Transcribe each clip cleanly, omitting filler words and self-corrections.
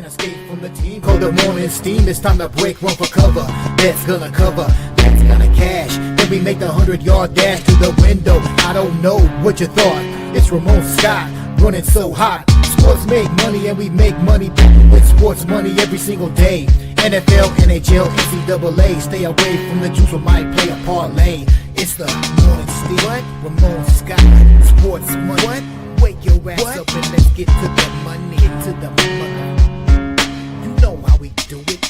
escape from the team. Cold the morning steam, it's time to break one for cover. That's gonna cover, that's gonna cash. Then we make the 100-yard dash to the window. I don't know what you thought. It's Ramon Scott, running so hot. Sports make money and we make money with sports money every single day. NFL, NHL, NCAA. Stay away from the juice or might play a parlay. It's the morning steam. What? Ramon Scott, sports money. What? Wake your ass up and let's get to the money. Get to the money. You know how we do it.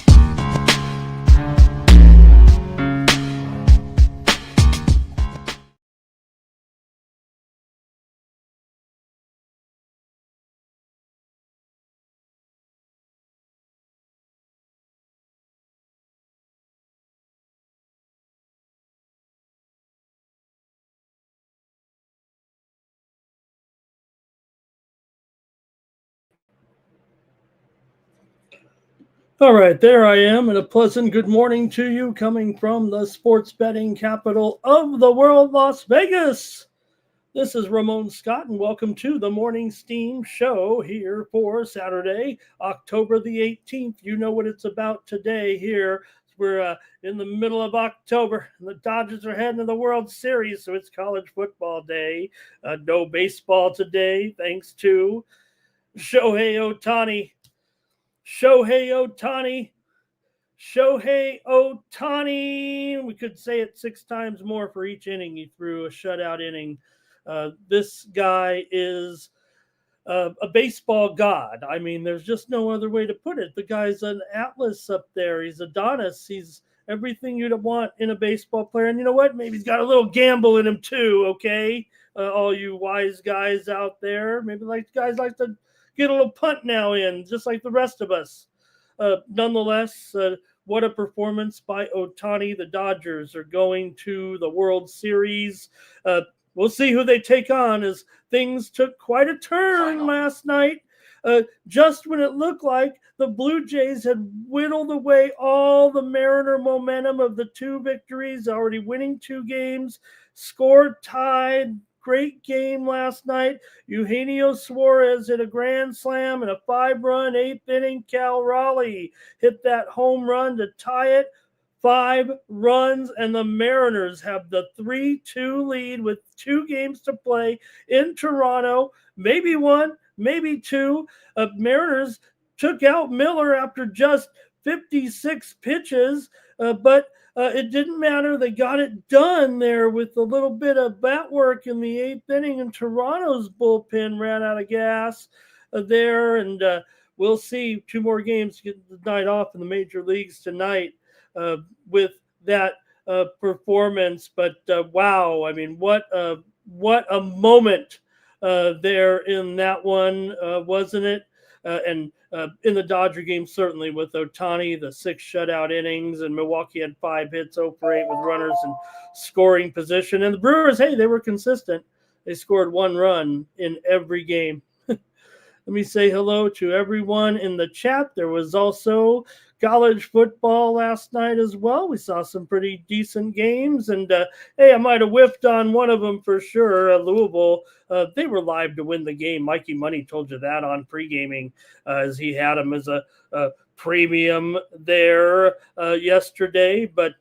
All right, there I am, and a pleasant good morning to you coming from the sports betting capital of the world, Las Vegas. This is Ramon Scott, and welcome to the Morning Steam Show here for Saturday, October the 18th. You know what it's about today here. We're in the middle of October, and the Dodgers are heading to the World Series, so it's college football day. No baseball today, thanks to Shohei Ohtani. Shohei Ohtani. We could say it 6 times more for each inning he threw, a shutout inning. This guy is a baseball god. I mean, there's just no other way to put it. The guy's an Atlas up there. He's Adonis. He's everything you'd want in a baseball player. And you know what? Maybe he's got a little gamble in him too, okay? All you wise guys out there. Maybe guys like to get a little punt now in, just like the rest of us. Nonetheless, what a performance by Ohtani. The Dodgers are going to the World Series. We'll see who they take on, as things took quite a turn last night. Just when it looked like the Blue Jays had whittled away all the Mariner momentum of the 2 victories, already winning 2 games, scored tied. Great game last night. Eugenio Suarez hit a grand slam and a 5-run 8th inning. Cal Raleigh hit that home run to tie it. 5 runs, and the Mariners have the 3-2 lead with 2 games to play in Toronto. Maybe 1, maybe 2. Mariners took out Miller after just 56 pitches, but it didn't matter. They got it done there with a little bit of bat work in the 8th inning, and Toronto's bullpen ran out of gas there. And we'll see 2 more games to get the night off in the major leagues tonight with that performance. But wow, I mean, what a moment there in that one, wasn't it? And in the Dodger game, certainly with Ohtani, the 6 shutout innings, and Milwaukee had 5 hits, 0 for 8 with runners in scoring position. And the Brewers, hey, they were consistent. They scored 1 run in every game. Let me say hello to everyone in the chat. There was also college football last night as well. We saw some pretty decent games, and hey, I might have whiffed on one of them for sure. Louisville, they were live to win the game. Mikey Money told you that on pre-gaming, as he had them as a premium there yesterday. But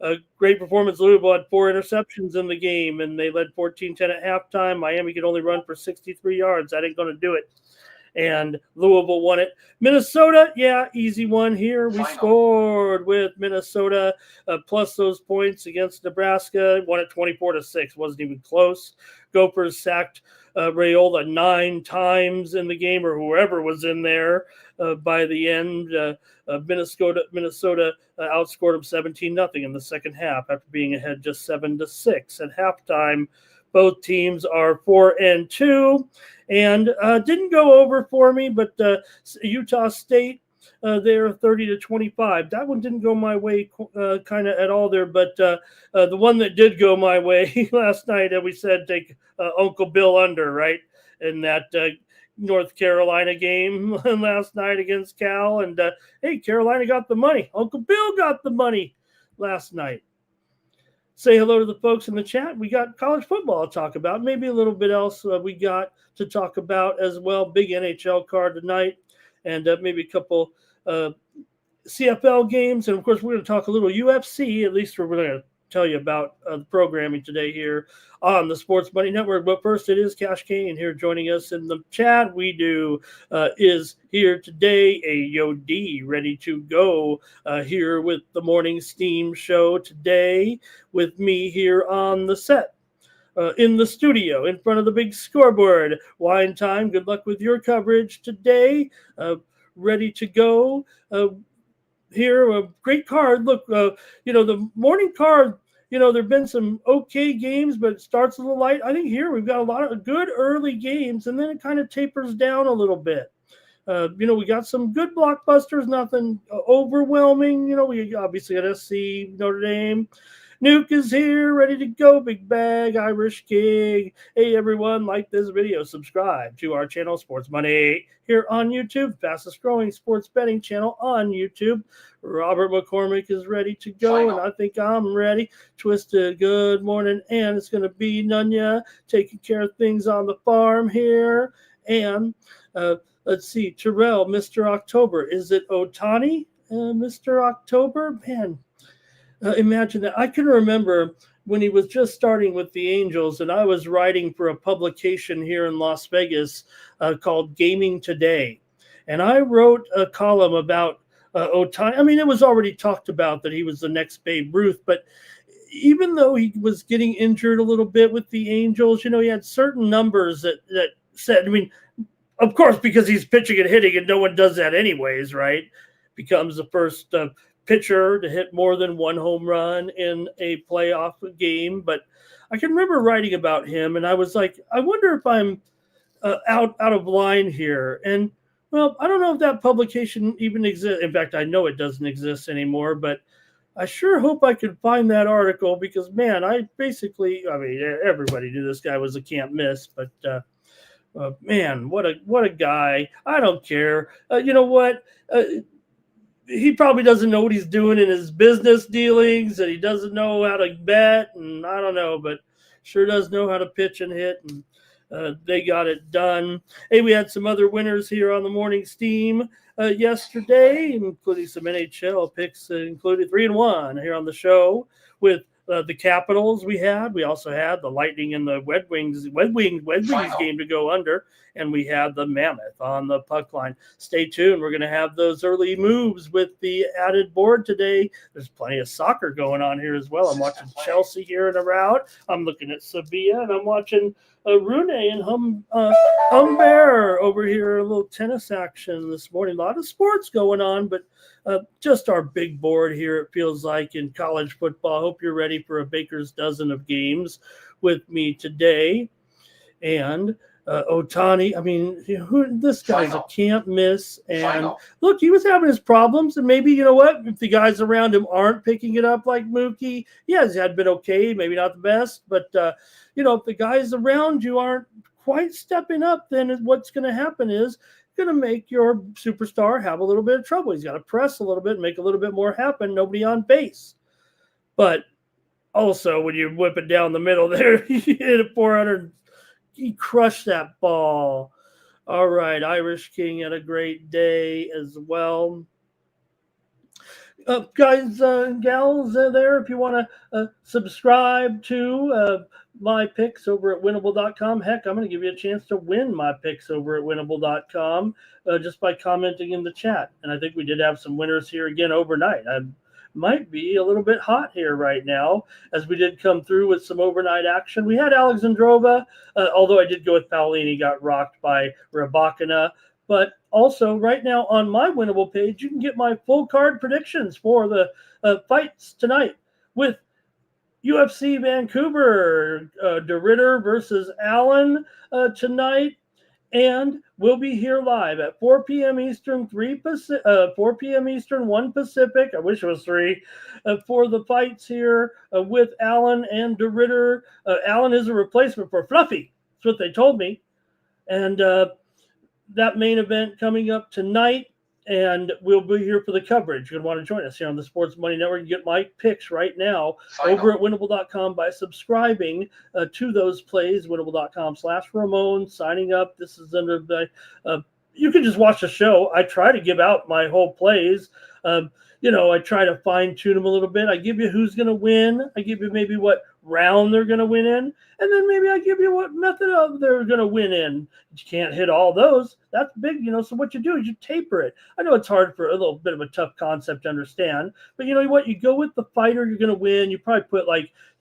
a great performance. Louisville had 4 interceptions in the game, and they led 14-10 at halftime. Miami could only run for 63 yards. That ain't going to do it. And Louisville won it. Minnesota, yeah, easy one here. We scored with Minnesota plus those points against Nebraska. Won it 24-6. Wasn't even close. Gophers sacked Raiola 9 times in the game, or whoever was in there by the end. Minnesota outscored them 17-0 in the second half after being ahead just 7-6 at halftime. Both teams are 4-2, and didn't go over for me, but Utah State, they're 30-25. That one didn't go my way kind of at all there, but the one that did go my way last night, we said take Uncle Bill under, right, in that North Carolina game last night against Cal, and hey, Carolina got the money. Uncle Bill got the money last night. Say hello to the folks in the chat. We got college football to talk about, maybe a little bit else we got to talk about as well. Big NHL card tonight. and maybe a couple CFL games. And of course, we're going to talk a little UFC. At least we're going to tell you about the programming today here on the Sports Money Network. But first, it is Cash Kane here joining us in the chat. We do is here today, a Yo-D ready to go here with the Morning Steam Show today with me here on the set. In the studio, in front of the big scoreboard. Wine time. Good luck with your coverage today. Ready to go. Here, a great card. Look, the morning card, there have been some okay games, but it starts a little light. I think here we've got a lot of good early games, and then it kind of tapers down a little bit. We got some good blockbusters, nothing overwhelming. We obviously got SC, Notre Dame. Nuke is here, ready to go. Big Bag, Irish King. Hey, everyone, like this video. Subscribe to our channel, Sports Money, here on YouTube. Fastest growing sports betting channel on YouTube. Robert McCormick is ready to go, and I think I'm ready. Twisted, good morning. And it's going to be Nunya taking care of things on the farm here. And let's see, Terrell, Mr. October. Is it Otani, Mr. October? Man. Imagine that. I can remember when he was just starting with the Angels, and I was writing for a publication here in Las Vegas called Gaming Today. And I wrote a column about Otani. I mean, it was already talked about that he was the next Babe Ruth, but even though he was getting injured a little bit with the Angels, he had certain numbers that said, I mean, of course, because he's pitching and hitting, and no one does that anyways, right? Becomes the first pitcher to hit more than one home run in a playoff game. But I can remember writing about him, and I was like, I wonder if I'm out of line here. And well, I don't know if that publication even exists. In fact, I know it doesn't exist anymore, but I sure hope I could find that article because, man, everybody knew this guy was a can't miss, but man, what a guy. I don't care. You know what? He probably doesn't know what he's doing in his business dealings, and he doesn't know how to bet, and I don't know, but sure does know how to pitch and hit, and they got it done. Hey, we had some other winners here on the Morning Steam yesterday, including some NHL picks, included 3-1 here on the show with the Capitals we also had the Lightning and the Red Wings game to go under, and we had the Mammoth on the puck line. Stay tuned. We're going to have those early moves with the added board today. There's plenty of soccer going on here as well. I'm watching Chelsea here in a rout. I'm looking at Sevilla, and I'm watching Rune and Humbert over here. A little tennis action this morning. A lot of sports going on, but just our big board here, it feels like, in college football. Hope you're ready for a baker's dozen of games with me today. And Otani, I mean, this guy's a can't miss. And look, he was having his problems. And maybe, you know what, if the guys around him aren't picking it up like Mookie, yeah, he had been okay, maybe not the best. But, if the guys around you aren't quite stepping up, then what's going to happen is going to make your superstar have a little bit of trouble. He's got to press a little bit, make a little bit more happen, nobody on base. But also, when you whip it down the middle there, you hit a 400, he crushed that ball. All right, Irish King had a great day as well. Guys and gals there, if you want to subscribe to my picks over at winnable.com. Heck, I'm going to give you a chance to win my picks over at winnable.com just by commenting in the chat. And I think we did have some winners here again overnight. I might be a little bit hot here right now as we did come through with some overnight action. We had Alexandrova, although I did go with Paolini, got rocked by Rybakina. But also right now on my Winnable page, you can get my full card predictions for the fights tonight with UFC Vancouver, DeRitter versus Allen tonight. And we'll be here live at 4 p.m. Eastern, 4 p.m. Eastern, 1 Pacific. I wish it was 3 for the fights here with Allen and DeRitter. Allen is a replacement for Fluffy. That's what they told me. And that main event coming up tonight. And we'll be here for the coverage. You're going to want to join us here on the Sports Money Network. You get my picks right now over at winnable.com by subscribing to those plays, winnable.com/Ramon, signing up. This is under the you can just watch the show. I try to give out my whole plays. I try to fine tune them a little bit. I give you who's going to win. I give you maybe what round they're going to win in. And then maybe I give you what method of they're going to win in. You can't hit all those. That's big, So what you do is you taper it. I know it's hard for a little bit of a tough concept to understand. But you know what? You go with the fighter you're going to win. You probably put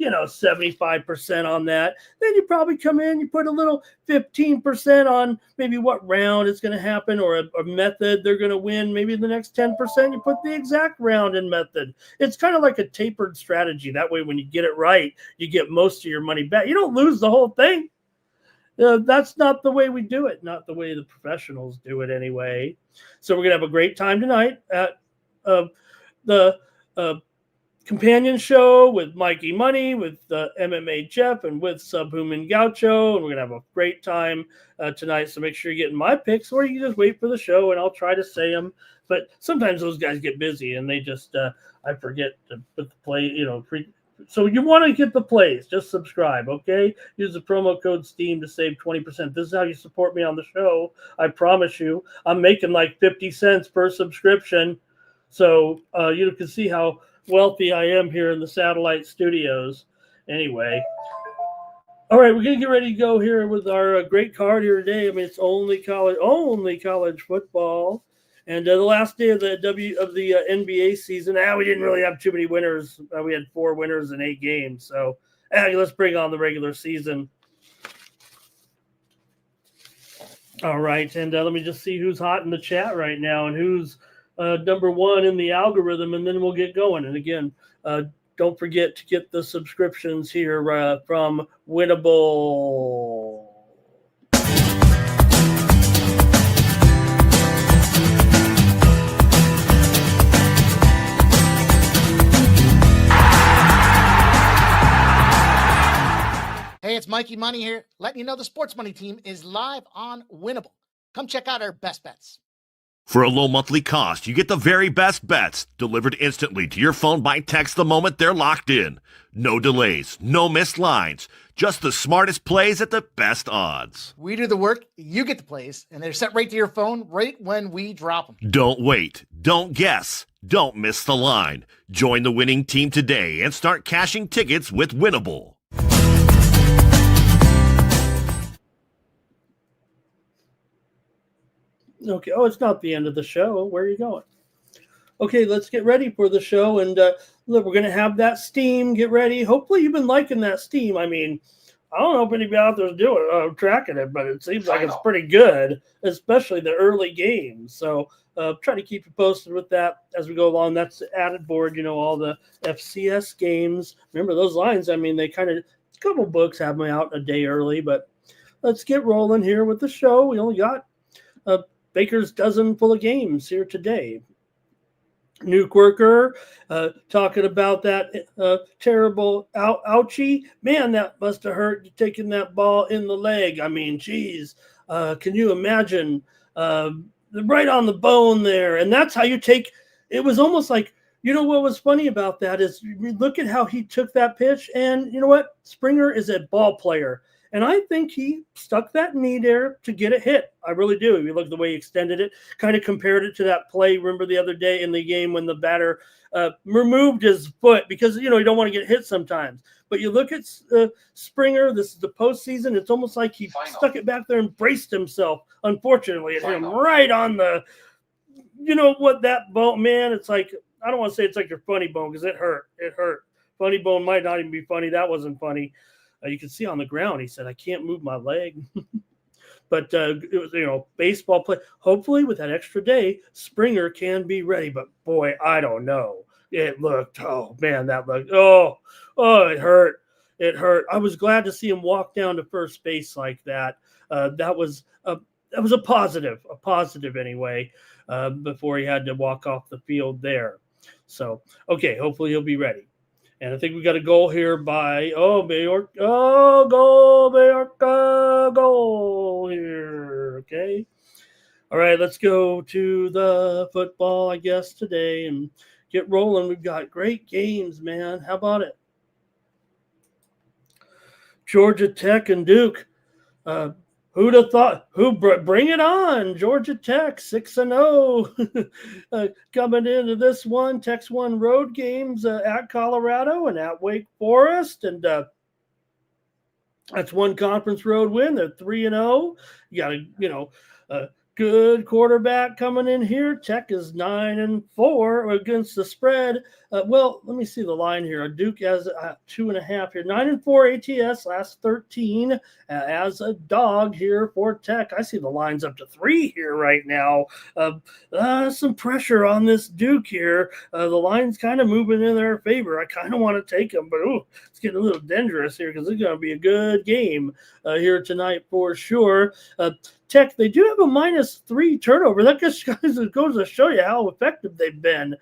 75% on that. Then you probably come in, you put a little 15% on maybe what round is going to happen or a method they're going to win. Maybe the next 10%, you put the exact round and method. It's kind of like a tapered strategy. That way, when you get it right, you get most of your money back. You don't lose the whole thing. That's not the way we do it, not the way the professionals do it anyway. So we're going to have a great time tonight at the companion show with Mikey Money, with MMA Jeff, and with Subhuman Gaucho. And we're going to have a great time tonight. So make sure you're getting my picks, or you can just wait for the show and I'll try to say them. But sometimes those guys get busy and they just, I forget to put the play, so you want to get the plays, just subscribe, okay? Use the promo code STEAM to save 20%. This is how you support me on the show. I promise you. I'm making like 50 cents per subscription. So you can see how wealthy I am here in the satellite studios. Anyway. All right, we're going to get ready to go here with our great card here today. I mean, it's only college football. And the last day of the NBA season, we didn't really have too many winners. We had 4 winners in 8 games. So let's bring on the regular season. All right, and let me just see who's hot in the chat right now and who's number 1 in the algorithm, and then we'll get going. And again, don't forget to get the subscriptions here from Winnable. Hey, it's Mikey Money here, letting you know the Sports Money team is live on Winnable. Come check out our best bets. For a low monthly cost, you get the very best bets delivered instantly to your phone by text the moment they're locked in. No delays, no missed lines, just the smartest plays at the best odds. We do the work, you get the plays, and they're sent right to your phone right when we drop them. Don't wait, don't guess, don't miss the line. Join the winning team today and start cashing tickets with Winnable. Okay. Oh, it's not the end of the show. Where are you going? Okay, let's get ready for the show. And look, we're going to have that steam. Get ready. Hopefully you've been liking that steam. I mean, I don't know if anybody out there is tracking it, but it seems like it's pretty good, especially the early games. So try to keep you posted with that as we go along. That's the added board, all the FCS games. Remember those lines? I mean, a couple books have them out a day early, but let's get rolling here with the show. We only got Baker's dozen full of games here today. Nuke Worker talking about that terrible ouchie. Man, that must have hurt taking that ball in the leg. I mean, geez, can you imagine? Right on the bone there. And that's how you take – it was almost like – what was funny about that is look at how he took that pitch. And you know what? Springer is a ball player. And I think he stuck that knee there to get it hit. I really do. If you look at the way he extended it, kind of compared it to that play. Remember the other day in the game when the batter removed his foot because, you don't want to get hit sometimes. But you look at Springer, this is the postseason. It's almost like he stuck it back there and braced himself. Unfortunately, it hit him right on the, that bone, man. It's like, I don't want to say it's like your funny bone because it hurt. It hurt. Funny bone might not even be funny. That wasn't funny. You can see on the ground, he said, I can't move my leg. But it was, baseball play. Hopefully with that extra day, Springer can be ready. But boy, I don't know. It looked, it hurt. It hurt. I was glad to see him walk down to first base like that. That was a positive anyway, before he had to walk off the field there. So, okay, hopefully he'll be ready. And I think we got a goal here by Mallorca, goal here. Okay. All right, let's go to the football, I guess, today and get rolling. We've got great games, man. How about it? Georgia Tech and Duke. Who'd have thought? Bring it on? Georgia Tech 6-0, coming into this one. Tech's won road games at Colorado and at Wake Forest, and that's one conference road win. They're 3-0. You got a good quarterback coming in here. Tech is 9-4 against the spread. Well, let me see the line here. Duke has 2.5 here. 9-4 ATS, last 13 as a dog here for Tech. I see the lines up to 3 here right now. Some pressure on this Duke here. The line's kind of moving in their favor. I kind of want to take them, but it's getting a little dangerous here because it's going to be a good game here tonight for sure. Tech, they do have a -3 turnover. That just goes to show you how effective they've been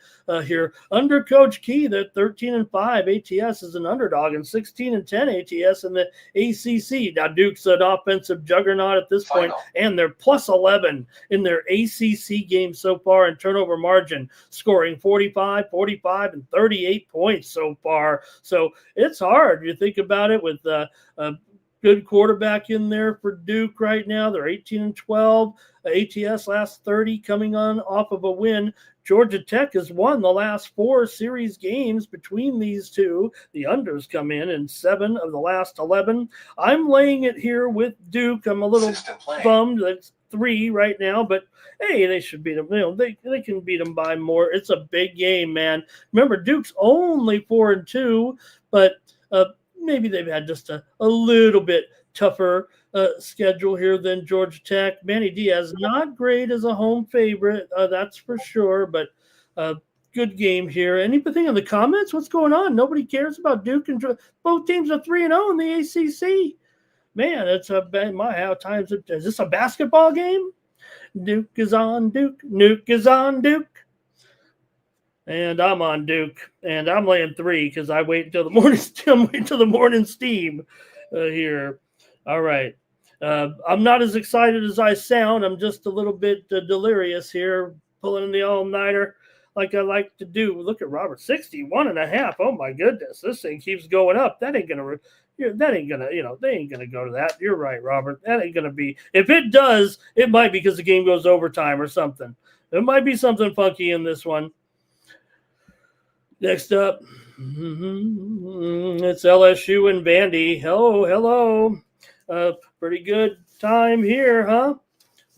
here. Under Coach Key, they're 13-5. ATS is an underdog, and 16-10 ATS in the ACC. Now, Duke's an offensive juggernaut at this point, and they're +11 in their ACC games so far in turnover margin, scoring 45, 45, and 38 points so far. So it's hard. You think about it with good quarterback in there for Duke right now. They're 18-12. ATS last 30 coming on off of a win. Georgia Tech has won the last 4 series games between these two. The unders come in 7 of the last 11. I'm laying it here with Duke. I'm a little bummed. That's 3 right now, but hey, they should beat them. They can beat them by more. It's a big game, man. Remember, Duke's only 4-2, but maybe they've had just a little bit tougher schedule here than Georgia Tech. Manny Diaz, not great as a home favorite, that's for sure, but good game here. Anything in the comments? What's going on? Nobody cares about Duke, and both teams are 3-0 in the ACC. Man, it's how times is this a basketball game? Duke is on Duke. Nuke is on Duke. And I'm on Duke, and I'm laying 3 because I wait until the morning. I'm waiting until the morning steam here. All right, I'm not as excited as I sound. I'm just a little bit delirious here, pulling in the all-nighter like I like to do. Look at Robert, 61.5. Oh my goodness, this thing keeps going up. They ain't gonna go to that. You're right, Robert. That ain't gonna be. If it does, it might be because the game goes overtime or something. There might be something funky in this one. Next up, it's LSU and Vandy. Hello. Pretty good time here, huh?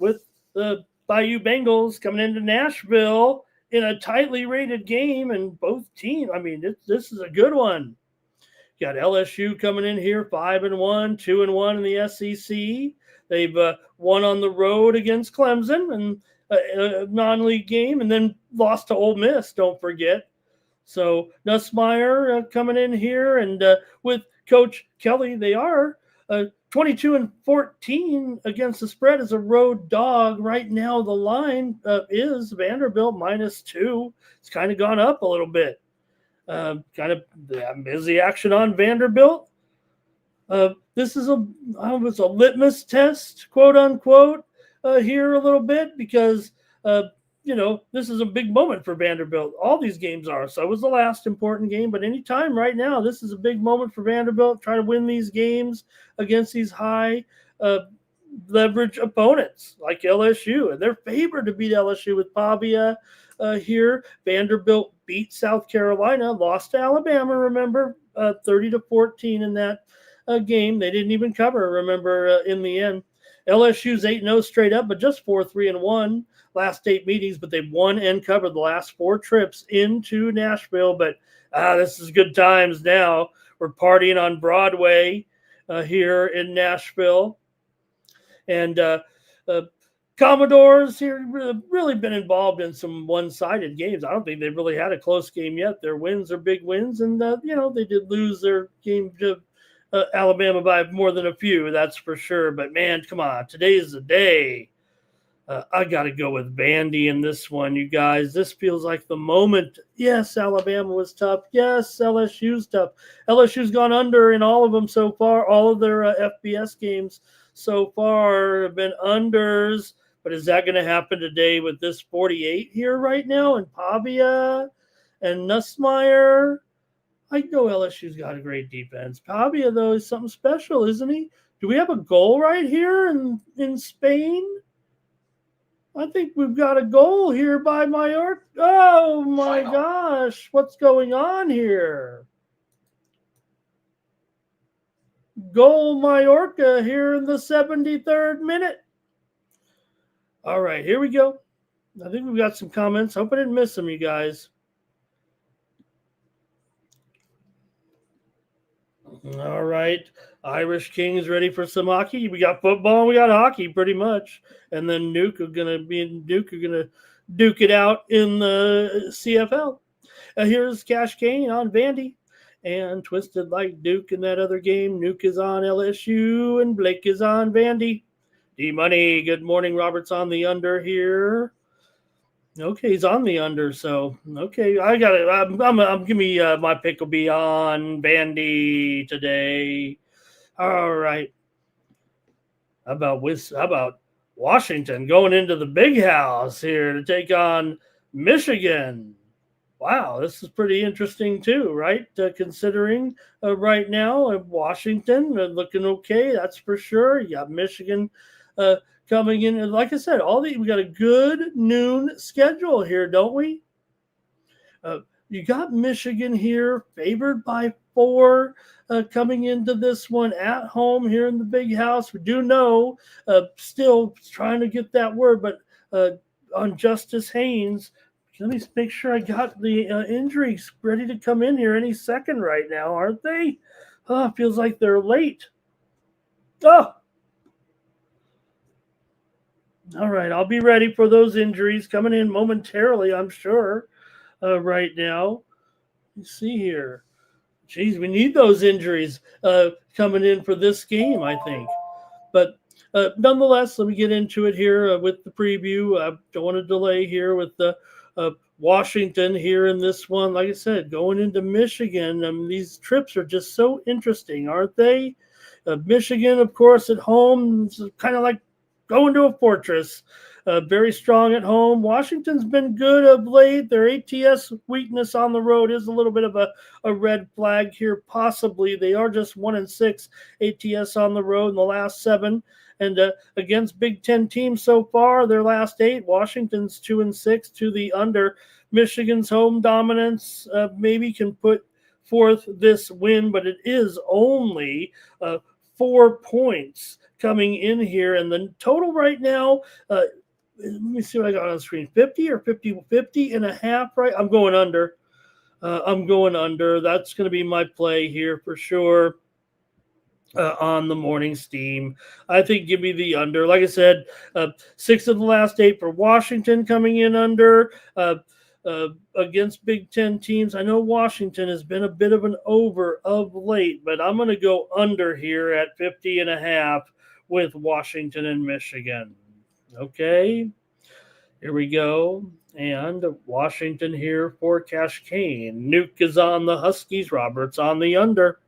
With the Bayou Bengals coming into Nashville in a tightly rated game, and both teams, this is a good one. You got LSU coming in here 5-1, 2-1 in the SEC. They've won on the road against Clemson and a non-league game, and then lost to Ole Miss, don't forget. So Nussmeier coming in here, and with Coach Kelly, they are 22-14 against the spread as a road dog. Right now, the line is Vanderbilt -2. It's kind of gone up a little bit. Is the action on Vanderbilt? This is a litmus test, quote unquote, here a little bit because. This is a big moment for Vanderbilt. All these games are. So it was the last important game. But anytime right now, this is a big moment for Vanderbilt. Try to win these games against these high leverage opponents like LSU. And they're favored to beat LSU with Pavia here. Vanderbilt beat South Carolina, lost to Alabama, remember, 30-14 in that game. They didn't even cover, remember, in the end. LSU's 8-0 straight up, but just 4-3-1. Last 8 meetings, but they've won and covered the last 4 trips into Nashville. But this is good times now. We're partying on Broadway here in Nashville. And Commodores here really been involved in some one-sided games. I don't think they've really had a close game yet. Their wins are big wins, and they did lose their game to Alabama by more than a few, that's for sure. But man, come on, today's the day. I got to go with Vandy in this one, you guys. This feels like the moment. Yes, Alabama was tough. Yes, LSU's tough. LSU's gone under in all of them so far. All of their FBS games so far have been unders. But is that going to happen today with this 48 here right now? And Pavia and Nussmeier? I know LSU's got a great defense. Pavia, though, is something special, isn't he? Do we have a goal right here in Spain? I think we've got a goal here by Mallorca. Oh my gosh, what's going on here? Goal Mallorca here in the 73rd minute. All right, here we go. I think we've got some comments. Hope I didn't miss them, you guys. All right. Irish Kings ready for some hockey. We got football and we got hockey pretty much. And then Duke are gonna duke it out in the CFL. Here's Cash Kane on Vandy. And Twisted like Duke in that other game. Nuke is on LSU and Blake is on Vandy. D-Money, good morning. Robert's on the under here. Okay, he's on the under, so okay, I got it. I'm give me my pick will be on Vandy today. All right. How about Washington going into the big house here to take on Michigan? Wow, this is pretty interesting too, right? Considering right now Washington looking okay, that's for sure. You got Michigan coming in, and like I said, we got a good noon schedule here, don't we? You got Michigan here, favored by 4, coming into this one at home here in the big house. We do know, still trying to get that word, but on Justice Haynes. Let me make sure I got the injuries ready to come in here any second right now, aren't they? Oh, it feels like they're late. Oh. All right, I'll be ready for those injuries coming in momentarily, I'm sure, right now. Let's see here. Geez, we need those injuries coming in for this game, I think. But nonetheless, let me get into it here with the preview. I don't want to delay here with the Washington here in this one. Like I said, going into Michigan, these trips are just so interesting, aren't they? Michigan, of course, at home, kind of like going to a fortress. Very strong at home. Washington's been good of late. Their ATS weakness on the road is a little bit of a red flag here, possibly. They are just 1-6 ATS on the road in the last 7. And against Big Ten teams so far, their last 8, Washington's 2-6 to the under. Michigan's home dominance maybe can put forth this win, but it is only 4 points coming in here. And the total right now, let me see what I got on the screen, 50 or 50 and a half, right? I'm going under. That's going to be my play here for sure. On the morning steam, I think give me the under. Like I said, 6 of the last 8 for Washington coming in under against Big Ten teams. I know Washington has been a bit of an over of late, but I'm going to go under here at 50 and a half with Washington and Michigan. Okay, here we go. And Washington here for Cash Kane. Nuke is on the Huskies. Roberts on the under.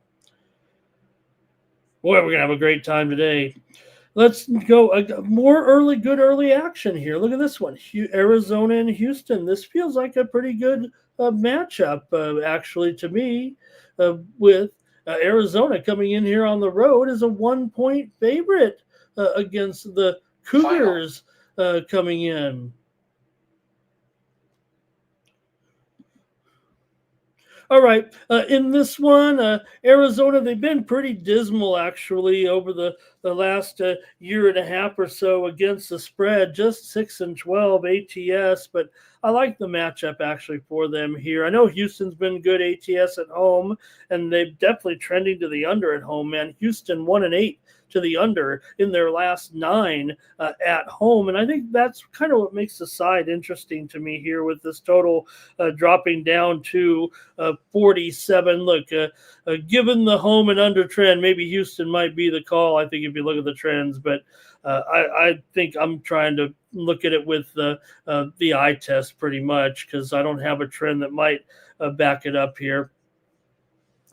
Boy, we're going to have a great time today. Let's go more good early action here. Look at this one. Arizona and Houston. This feels like a pretty good matchup, actually, to me, with Arizona coming in here on the road as a 1-point favorite against the Cougars coming in. All right, in this one, Arizona, they've been pretty dismal, actually, over the last year and a half or so against the spread, just 6-12 ATS, but I like the matchup, actually, for them here. I know Houston's been good ATS at home, and they're definitely trending to the under at home, man. Houston 1-8 to the under in their last 9 at home. And I think that's kind of what makes the side interesting to me here with this total dropping down to 47. Look, given the home and under trend, maybe Houston might be the call, I think, if you look at the trends. But I think I'm trying to look at it with the eye test pretty much because I don't have a trend that might back it up here.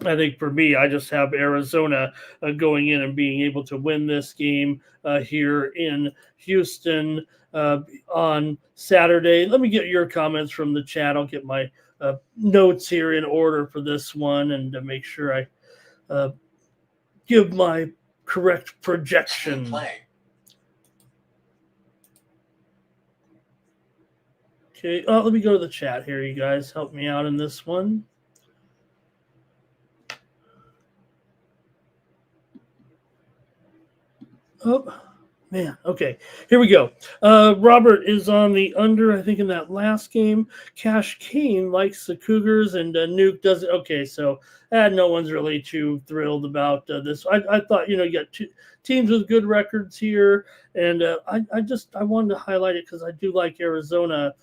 I think for me, I just have Arizona going in and being able to win this game here in Houston on Saturday. Let me get your comments from the chat. I'll get my notes here in order for this one and to make sure I give my correct projection. Okay, let me go to the chat here, you guys. Help me out in this one. Oh, man. Okay, here we go. Robert is on the under, I think, in that last game. Cash Kane likes the Cougars, and Nuke doesn't. Okay, so no one's really too thrilled about this. I thought, you got two teams with good records here, and I wanted to highlight it because I do like Arizona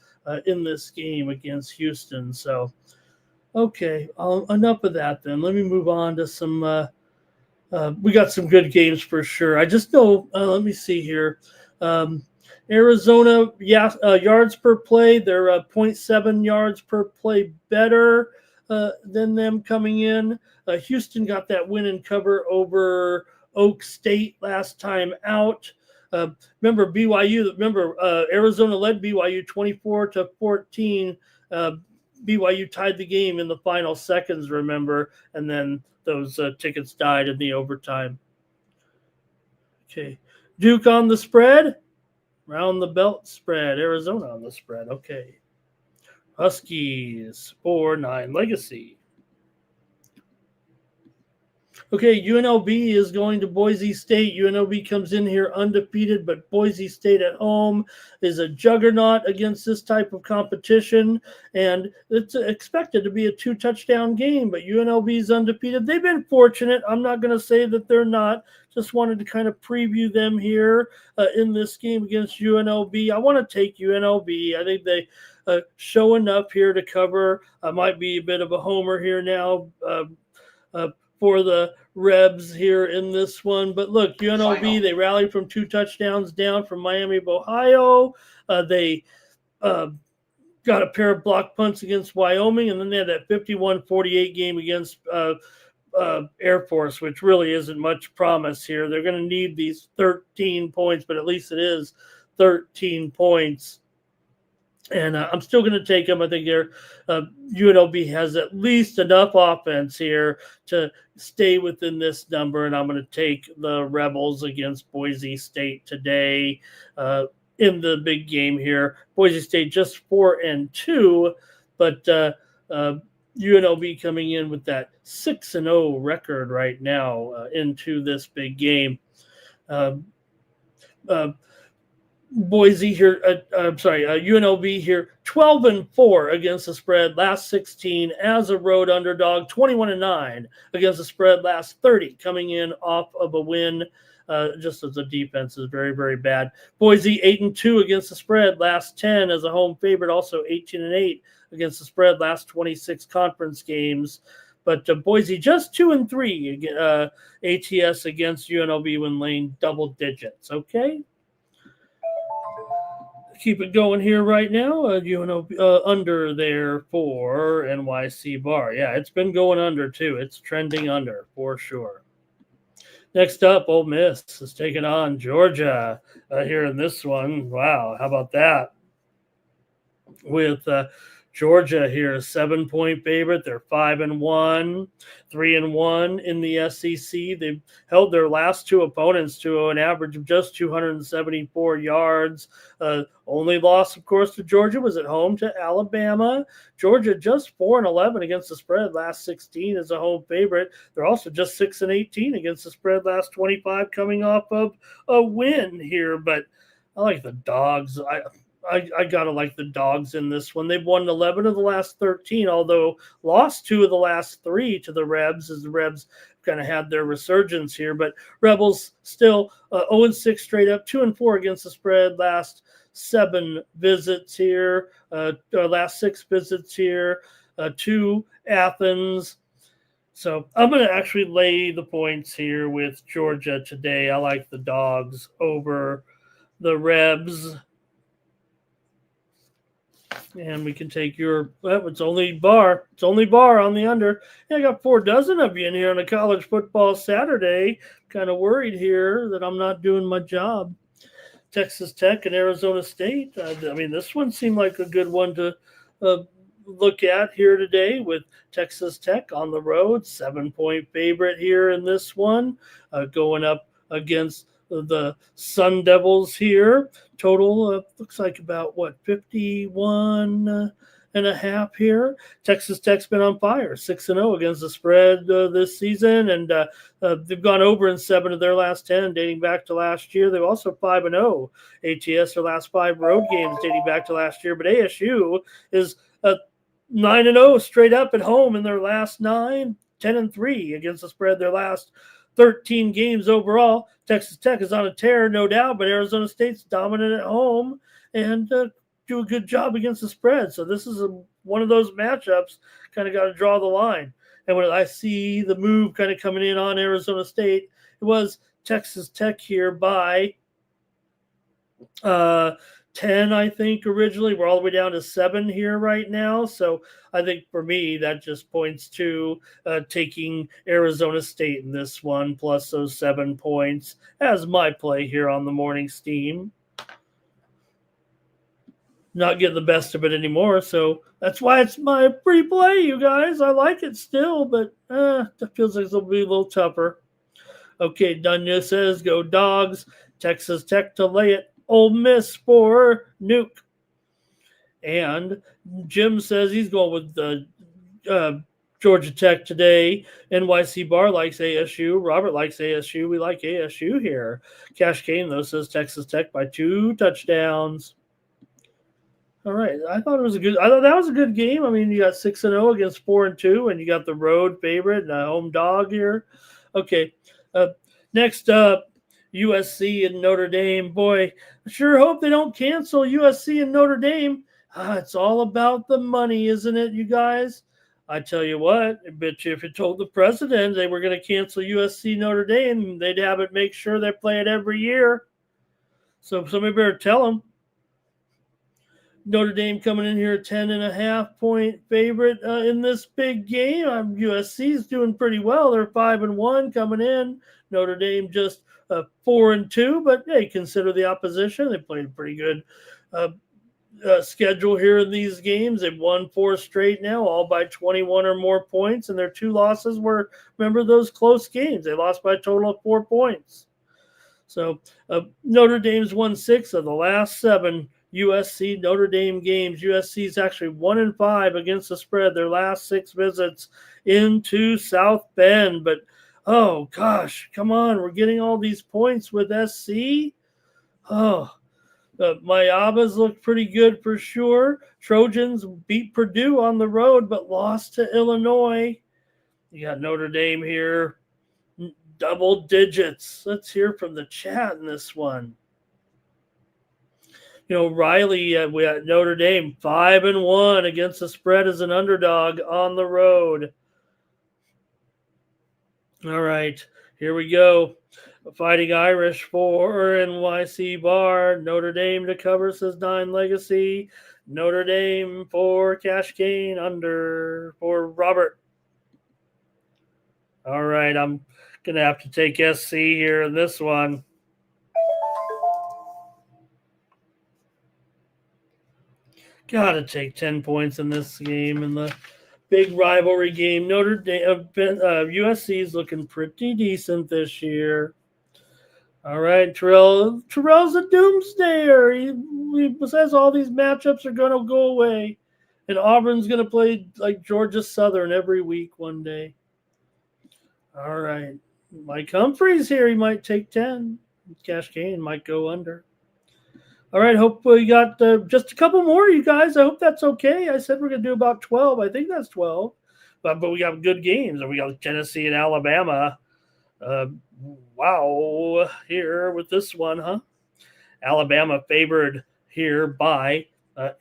in this game against Houston. So, okay, enough of that then. Let me move on to some we got some good games for sure. I just know, let me see here. Arizona, yards per play, they're 0.7 yards per play better than them coming in. Houston got that win and cover over Oak State last time out. Remember BYU. Arizona led BYU 24-14. BYU tied the game in the final seconds. Remember, and then those tickets died in the overtime. Okay, Duke on the spread. Round the belt spread. Arizona on the spread. Okay. Huskies 4-9 Legacy. Okay, UNLV is going to Boise State. UNLV comes in here undefeated, but Boise State at home is a juggernaut against this type of competition, and it's expected to be a 2-touchdown game, but UNLV is undefeated. They've been fortunate. I'm not going to say that they're not. Just wanted to kind of preview them here in this game against UNLV. I want to take UNLV. I think they show enough here to cover. I might be a bit of a homer here now for the Rebs here in this one. But look, UNLV, they rallied from 2 touchdowns down from Miami of Ohio. They got a pair of block punts against Wyoming, and then they had that 51-48 game against Air Force, which really isn't much promise here. They're going to need these 13 points, but at least it is 13 points. And I'm still going to take them. I think UNLV has at least enough offense here to stay within this number, and I'm going to take the Rebels against Boise State today in the big game here. Boise State just 4-2, but UNLV coming in with that 6-0 record right now into this big game. Boise here, UNLV here, 12-4 against the spread last 16 as a road underdog, 21-9 against the spread last 30, coming in off of a win, just as the defense is very, very bad. Boise 8-2 against the spread last 10 as a home favorite, also 18-8 against the spread last 26 conference games. But Boise just 2-3 ATS against UNLV when laying double digits. Okay. Keep it going here right now. UNLV under there for NYC Bar. Yeah, it's been going under too. It's trending under for sure. Next up, Ole Miss is taking on Georgia here in this one. Wow, how about that? With Georgia here, 7-point favorite. They're 5-1, 3-1 in the SEC. They've held their last 2 opponents to an average of just 274 yards. Only loss, of course, to Georgia was at home to Alabama. Georgia just 4-11 against the spread last 16 as a home favorite. They're also just 6-18 against the spread last 25, coming off of a win here. But I like the Dogs. I gotta like the Dogs in this one. They've won 11 of the last 13, although lost 2 of the last 3 to the Rebs, as the Rebs kind of had their resurgence here. But Rebels still 0-6 straight up, 2-4 against the spread last 7 visits here, last 6 visits here, to Athens. So I'm going to actually lay the points here with Georgia today. I like the Dogs over the Rebs. And we can take it's only bar. It's only bar on the under. Yeah, I got 4 dozen of you in here on a college football Saturday. Kind of worried here that I'm not doing my job. Texas Tech and Arizona State. This one seemed like a good one to look at here today with Texas Tech on the road. 7-point favorite here in this one, going up against the Sun Devils here. Total looks like about 51 and a half here. Texas Tech's been on fire, 6-0 against the spread this season, and they've gone over in 7 of their last 10 dating back to last year. They're also 5-0 ATS, their last 5 road games dating back to last year, but ASU is 9-0 straight up at home in their last 9, 10-3 against the spread their last 13 games overall. Texas Tech is on a tear, no doubt, but Arizona State's dominant at home and do a good job against the spread. So this is one of those matchups, kind of got to draw the line. And when I see the move kind of coming in on Arizona State, it was Texas Tech here by 10, I think, originally. We're all the way down to 7 here right now. So I think for me, that just points to taking Arizona State in this one, plus those 7 points as my play here on the morning steam. Not getting the best of it anymore, so that's why it's my free play, you guys. I like it still, but it feels like it'll be a little tougher. Okay, Dunya says, go Dogs. Texas Tech to lay it. Ole Miss for Nuke. And Jim says he's going with the Georgia Tech today. NYC Bar likes ASU. Robert likes ASU. We like ASU here. Cash Kane, though, says Texas Tech by 2 touchdowns. All right, I thought that was a good game. I mean, you got 6-0 against 4-2, and you got the road favorite and a home dog here. Okay, next up, USC and Notre Dame. Boy, I sure hope they don't cancel USC and Notre Dame. It's all about the money, isn't it, you guys? I tell you what, I bet you if you told the president they were going to cancel USC Notre Dame, they'd have it make sure they play it every year. So somebody better tell them. Notre Dame coming in here, 10.5 point favorite in this big game. USC is doing pretty well. They're 5-1 coming in. Notre Dame just 4-2, but hey, consider the opposition. They played a pretty good schedule here in these games. They've won 4 straight now, all by 21 or more points, and their 2 losses were, remember, those close games. They lost by a total of 4 points. So Notre Dame's won 6 of the last 7 USC Notre Dame games. USC is actually 1-5 against the spread their last 6 visits into South Bend. But oh gosh, come on, we're getting all these points with SC. Oh, my Abas look pretty good for sure. Trojans beat Purdue on the road, but lost to Illinois. You got Notre Dame here, double digits. Let's hear from the chat in this one. You know, Riley, we had Notre Dame 5-1 against the spread as an underdog on the road. All right, here we go. Fighting Irish for NYC Bar. Notre Dame to cover, says 9 Legacy. Notre Dame for Cash Kane, under for Robert. All right, I'm going to have to take SC here in this one. Got to take 10 points in this game in the big rivalry game. Notre Dame, USC is looking pretty decent this year. All right, Terrell's a doomsdayer. He says all these matchups are going to go away, and Auburn's going to play like Georgia Southern every week one day. All right, Mike Humphreys here. He might take 10. Cash Kane might go under. All right, hope we got just a couple more, you guys. I hope that's okay. I said we're going to do about 12. I think that's 12. But we got good games. And we got Tennessee and Alabama. Wow, here with this one, huh? Alabama favored here by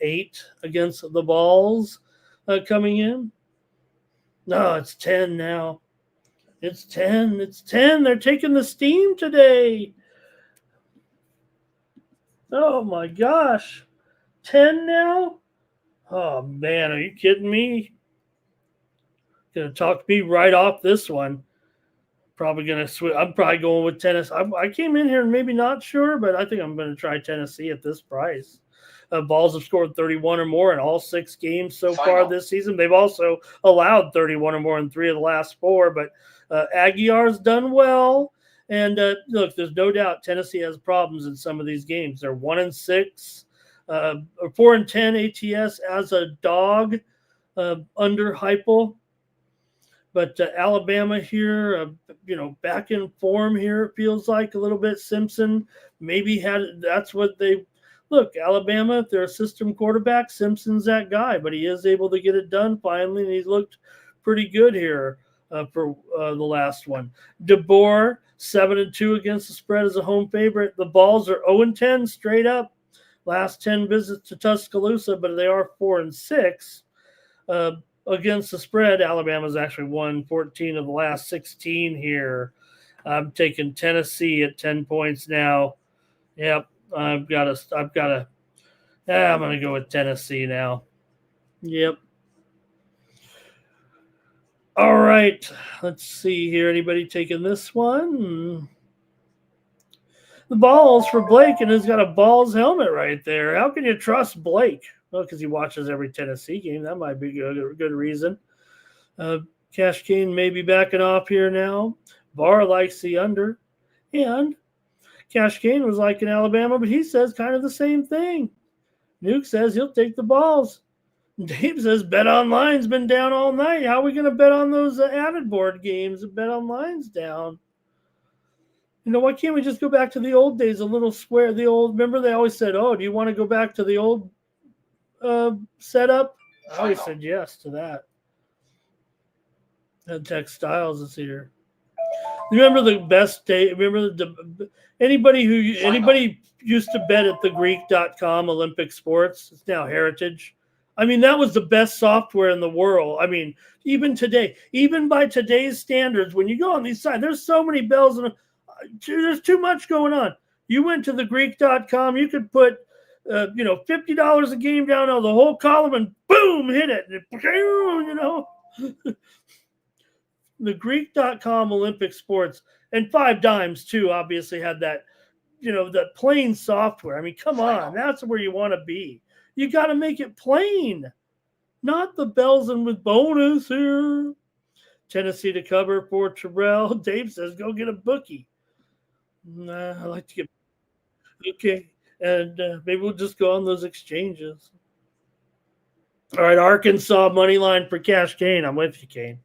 8 against the Vols coming in. No, it's 10 now. It's 10. It's 10. They're taking the steam today. Oh, my gosh. 10 now? Oh, man, are you kidding me? Going to talk me right off this one. Probably going to switch. I'm probably going with Tennessee. I came in here and maybe not sure, but I think I'm going to try Tennessee at this price. Vols have scored 31 or more in all 6 games so far this season. They've also allowed 31 or more in 3 of the last 4, but Aguiar's done well. And look, there's no doubt Tennessee has problems in some of these games. They're 1-6, or 4-10 ATS as a dog under Heupel. But Alabama here, back in form here, it feels like a little bit. Simpson maybe that's what they look. Alabama, if they're a system quarterback, Simpson's that guy, but he is able to get it done finally, and he's looked pretty good here for the last one. DeBoer, 7-2 against the spread as a home favorite. The Balls are 0-10 straight up. Last 10 visits to Tuscaloosa, but they are 4-6. Against the spread, Alabama's actually won 14 of the last 16 here. I'm taking Tennessee at 10 points now. Yep, I'm going to go with Tennessee now. Yep. All right, let's see here. Anybody taking this one? The Balls for Blake, and he's got a Balls helmet right there. How can you trust Blake? Well, because he watches every Tennessee game. That might be a good reason. Cash Kane may be backing off here now. Barr likes the under. And Cash Kane was liking Alabama, but he says kind of the same thing. Nuke says he'll take the Balls. Dave says Bet Online's been down all night. How are we going to bet on those added board games? Bet Online's down. Why can't we just go back to the old days, remember they always said, oh, do you want to go back to the old setup? I always said yes to that. And Textiles is here. Remember the best day? Remember anybody used to bet at thegreek.com Olympic Sports? It's now Heritage. I mean, that was the best software in the world. I mean, even today, even by today's standards, when you go on these sites, there's so many bells and there's too much going on. You went to thegreek.com, you could put $50 a game down on the whole column and boom, hit it. The Greek.com Olympic Sports and 5 Dimes too obviously had that, that plain software. I mean, come on, that's where you want to be. You got to make it plain, not the bells and with bonus here. Tennessee to cover for Terrell. Dave says, go get a bookie. I like to get okay. And maybe we'll just go on those exchanges. All right, Arkansas money line for Cash Kane. I'm with you, Kane.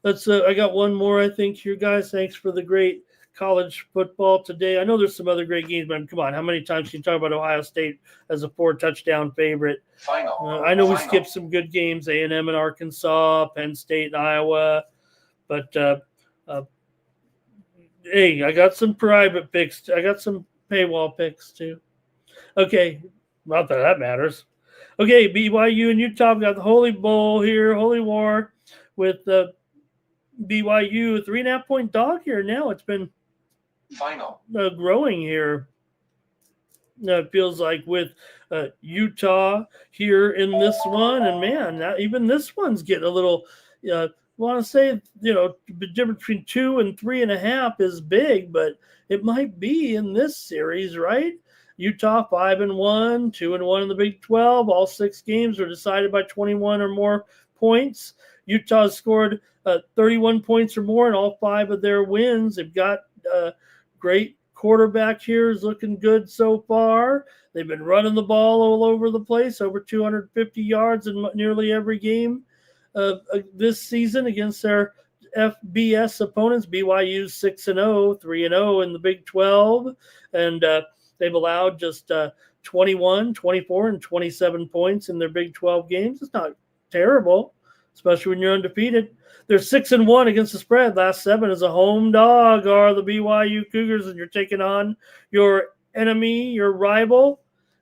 Let's. I got one more, I think, here, guys. Thanks for the great college football today. I know there's some other great games, but come on, how many times can you talk about Ohio State as a 4-touchdown favorite? I know we skipped some good games, A&M and Arkansas, Penn State and Iowa, but hey, I got some private picks. I got some paywall picks too. Okay, not that that matters. Okay, BYU and Utah got the Holy Bowl here, Holy War, with the BYU 3.5-point dog here. Now it's been growing here. It feels like with Utah here in this one, and man, even this one's getting a little. I want to say the difference between 2 and 3.5 is big, but it might be in this series, right? Utah 5-1, 2-1 in the Big 12. All 6 games were decided by 21 or more points. Utah scored 31 points or more in all 5 of their wins. They've got great quarterback here, is looking good so far. They've been running the ball all over the place, over 250 yards in nearly every game this season against their FBS opponents. BYU 6-0, 3-0 in the Big 12, and they've allowed just 21, 24, and 27 points in their Big 12 games. It's not terrible, especially when you're undefeated. They're 6-1 against the spread. Last 7 as a home dog are the BYU Cougars, and you're taking on your enemy, your rival.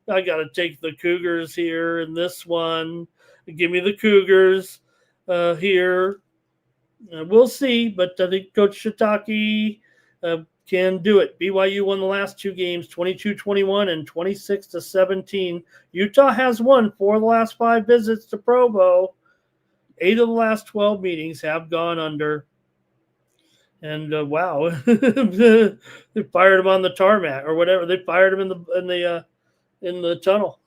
I got to take the Cougars here in this one. Give me the Cougars here. We'll see, but I think Coach Shiitake can do it. BYU won the last 2 games, 22-21 and 26-17. Utah has won 4 of the last 5 visits to Provo. 8 of the last 12 meetings have gone under. And wow, they fired him on the tarmac or whatever. They fired him in the tunnel.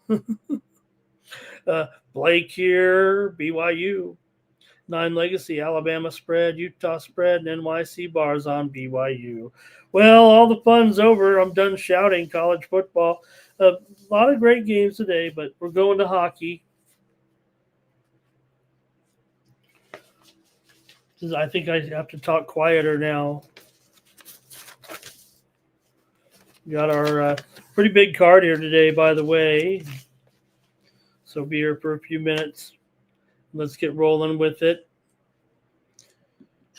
Blake here, BYU. 9 Legacy, Alabama spread, Utah spread, and NYC bars on BYU. Well, all the fun's over. I'm done shouting college football. A lot of great games today, but we're going to hockey. I think I have to talk quieter now. We got our pretty big card here today, by the way. So be here for a few minutes. Let's get rolling with it.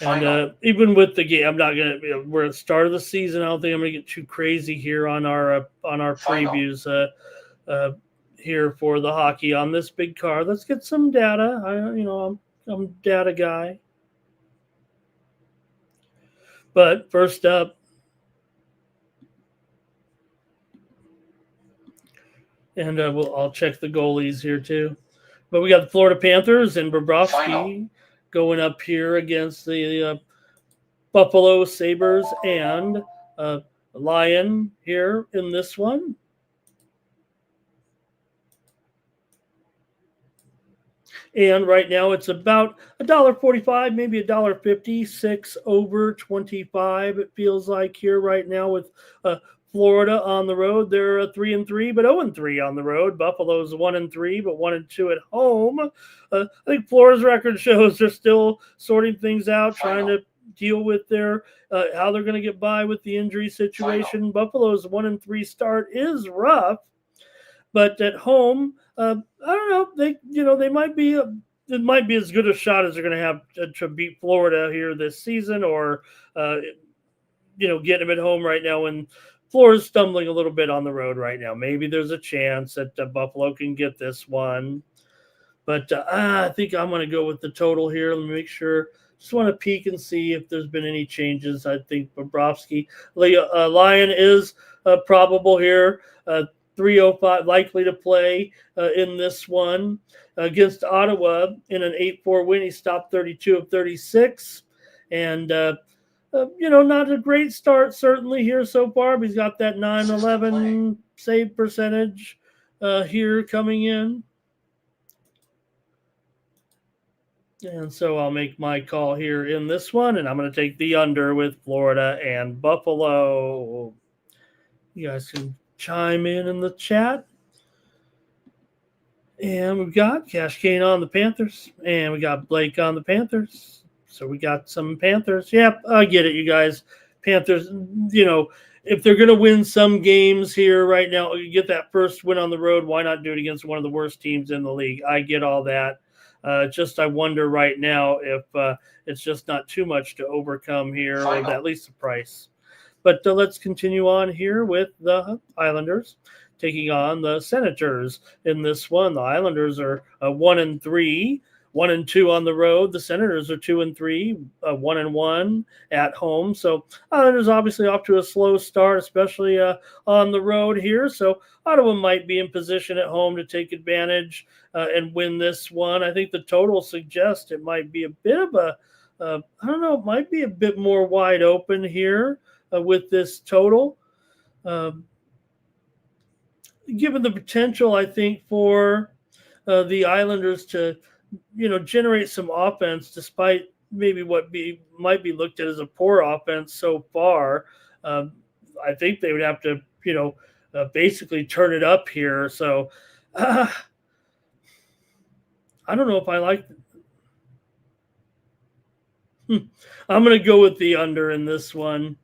And even with the game, I'm not gonna. We're at the start of the season. I don't think I'm gonna get too crazy here on our previews here for the hockey on this big card. Let's get some data. I'm a data guy. But first up, and I'll check the goalies here too. But we got the Florida Panthers and Bobrovsky going up here against the Buffalo Sabres and Lion here in this one. And right now it's about $1.45, maybe $1.50, 6 over 25. It feels like here right now with Florida on the road. They're 3-3, but 0-3 on the road. Buffalo's 1-3, but 1-2 at home. I think Florida's record shows they're still sorting things out, trying to deal with their how they're going to get by with the injury situation. Buffalo's 1-3 start is rough, but at home, I don't know. They might be. It might be as good a shot as they're going to have to beat Florida here this season, or get them at home right now when Florida's stumbling a little bit on the road right now. Maybe there's a chance that Buffalo can get this one, but I think I'm going to go with the total here. Let me make sure. Just want to peek and see if there's been any changes. I think Bobrovsky, Lion is probable here. 305 likely to play in this one against Ottawa in an 8-4 win. He stopped 32 of 36, and not a great start certainly here so far, but he's got that 9-11 save percentage here coming in. And so I'll make my call here in this one, and I'm going to take the under with Florida and Buffalo. You guys can chime in the chat. And we've got Cash Kane on the Panthers, and we got Blake on the Panthers. So we got some Panthers. Yep, I get it, you guys. Panthers, if they're going to win some games here right now, you get that first win on the road, why not do it against one of the worst teams in the league? I get all that. I wonder right now if it's just not too much to overcome here, or at least the price. But let's continue on here with the Islanders taking on the Senators in this one. The Islanders are 1-3, 1-2 on the road. The Senators are 2-3, 1-1 at home. So Islanders obviously off to a slow start, especially on the road here. So Ottawa might be in position at home to take advantage and win this one. I think the total suggests it might be a bit of it might be a bit more wide open here. With this total, given the potential, I think, for the Islanders to, generate some offense despite maybe what might be looked at as a poor offense so far. I think they would have to, basically turn it up here. So I don't know if I like. I'm going to go with the under in this one.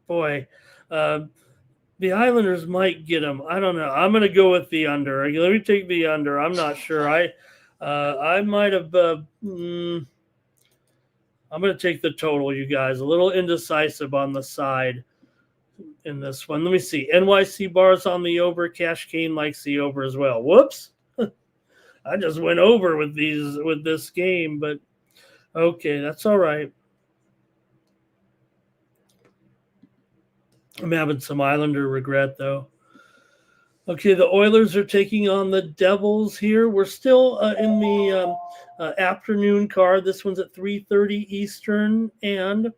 Boy, the Islanders might get them. I don't know. I'm going to go with the under. Let me take the under. I'm not sure. I might have. I'm going to take the total, you guys. A little indecisive on the side in this one. Let me see. NYC bars on the over. Cash Kane likes the over as well. Whoops. I just went over with this game, but okay, that's all right. I'm having some Islander regret, though. Okay, the Oilers are taking on the Devils here. We're still in the afternoon card. This one's at 3:30 Eastern and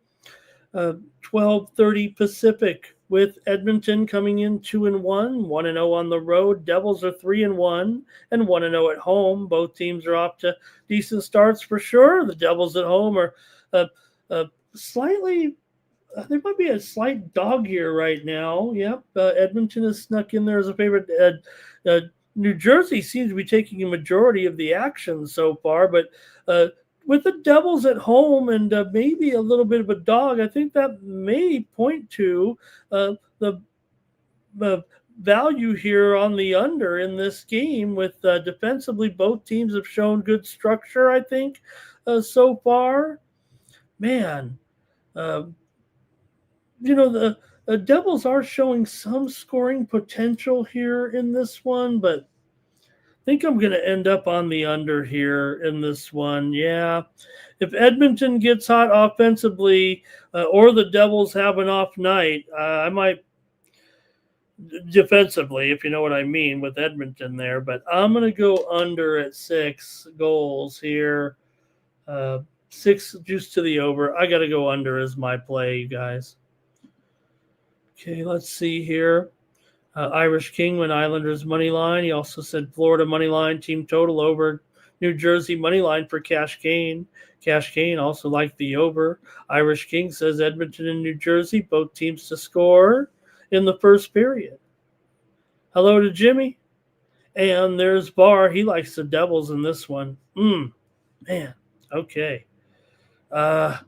12:30 Pacific with Edmonton coming in 2-1, 1-0 on the road. Devils are 3-1 and 1-0 at home. Both teams are off to decent starts for sure. The Devils at home are slightly. There might be a slight dog here right now. Yep, Edmonton has snuck in there as a favorite. New Jersey seems to be taking a majority of the action so far, but with the Devils at home and maybe a little bit of a dog, I think that may point to the value here on the under in this game. With defensively, both teams have shown good structure, I think, so far. Man, the Devils are showing some scoring potential here in this one, but I think I'm going to end up on the under here in this one. Yeah. If Edmonton gets hot offensively or the Devils have an off night, I might defensively, if you know what I mean, with Edmonton there. But I'm going to go under at 6 goals here. 6 juice to the over. I got to go under as my play, you guys. Okay, let's see here. Irish King went Islanders money line. He also said Florida money line, team total over. New Jersey money line for Cash Kane. Cash Kane also liked the over. Irish King says Edmonton and New Jersey, both teams to score in the first period. Hello to Jimmy. And there's Barr. He likes the Devils in this one. Man, okay. I'm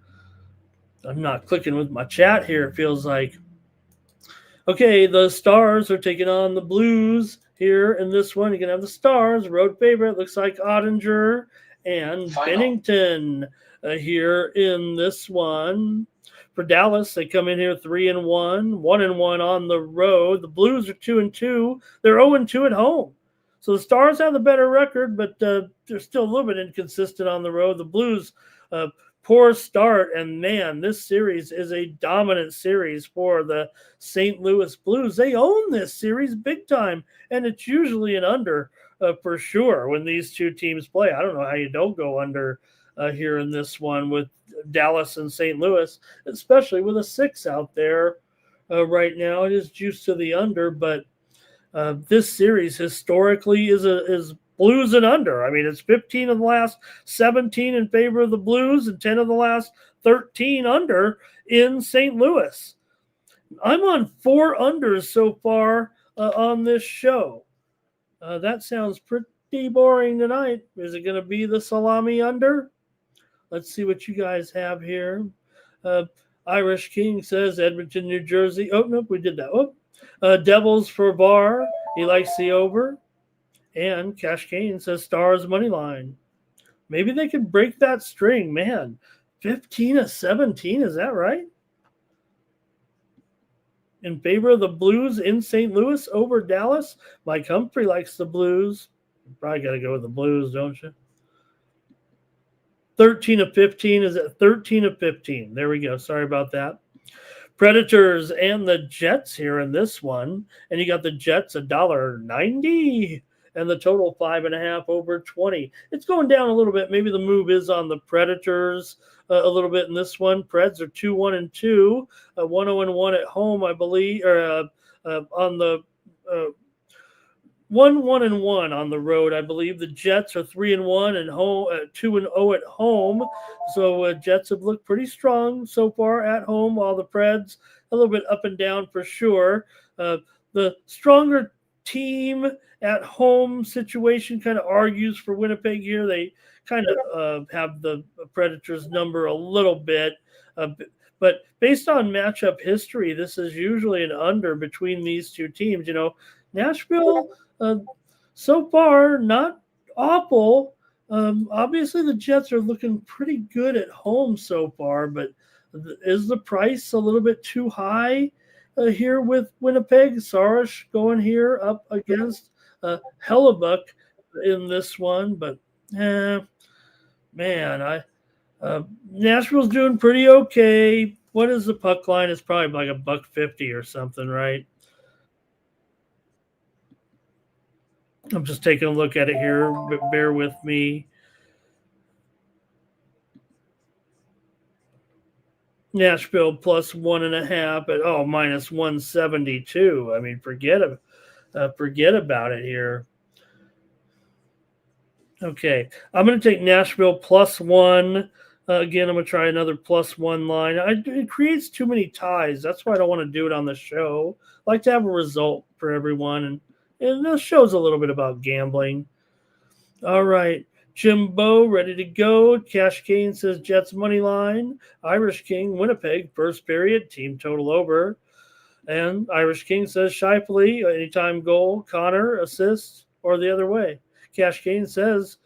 not clicking with my chat here, it feels like. Okay, the Stars are taking on the Blues here in this one. You're going to have the Stars, road favorite. Looks like Ottinger and Bennington here in this one. For Dallas, they come in here 3-1, 1-1 on the road. The Blues are 2-2. They're 0-2 at home. So the Stars have the better record, but they're still a little bit inconsistent on the road. The Blues, poor start, and man, this series is a dominant series for the St. Louis Blues. They own this series big time, and it's usually an under for sure when these two teams play. I don't know how you don't go under here in this one with Dallas and St. Louis, especially with a 6 out there right now. It is juice to the under, but this series historically is Blues and under. I mean, it's 15 of the last 17 in favor of the Blues and 10 of the last 13 under in St. Louis. I'm on 4 unders so far on this show. That sounds pretty boring tonight. Is it going to be the salami under? Let's see what you guys have here. Irish King says Edmonton, New Jersey. Oh, nope, we did that. Devils for Barr. He likes the over. And Cash Kane says Stars money line. Maybe they could break that string. Man, 15-17, is that right? In favor of the Blues in St. Louis over Dallas. Mike Humphrey likes the Blues. You probably got to go with the Blues, don't you? 13-15. Is it 13-15? There we go. Sorry about that. Predators and the Jets here in this one. And you got the Jets $1.90. And the total 5.5 over 20. It's going down a little bit. Maybe the move is on the Predators a little bit in this one. Preds are 2-1-2, 1-0-1 at home, I believe, or on the 1-1-1 on the road, I believe. The Jets are 3-1 and home, 2-0 at home. So Jets have looked pretty strong so far at home. While the Preds a little bit up and down for sure. The stronger team at home situation kind of argues for Winnipeg here. They kind of have the Predators number a little bit, but based on matchup history, this is usually an under between these two teams. Nashville so far not awful. Obviously the Jets are looking pretty good at home so far, but is the price a little bit too high here with Winnipeg? Saros going here up against Hellebuck in this one, but Nashville's doing pretty okay. What is the puck line? It's probably like $1.50 or something, right? I'm just taking a look at it here. Bear with me. Nashville plus 1.5 at minus 172. I mean, forget about it here. Okay, I'm going to take Nashville plus 1. Again, I'm going to try another plus 1 line. It creates too many ties. That's why I don't want to do it on the show. I like to have a result for everyone, and this show's a little bit about gambling. All right, Jimbo, ready to go. Cash Kane says Jets money line. Irish King, Winnipeg, first period, team total over. And Irish King says Shifley, anytime goal, Connor, assist, or the other way. Cash Kane says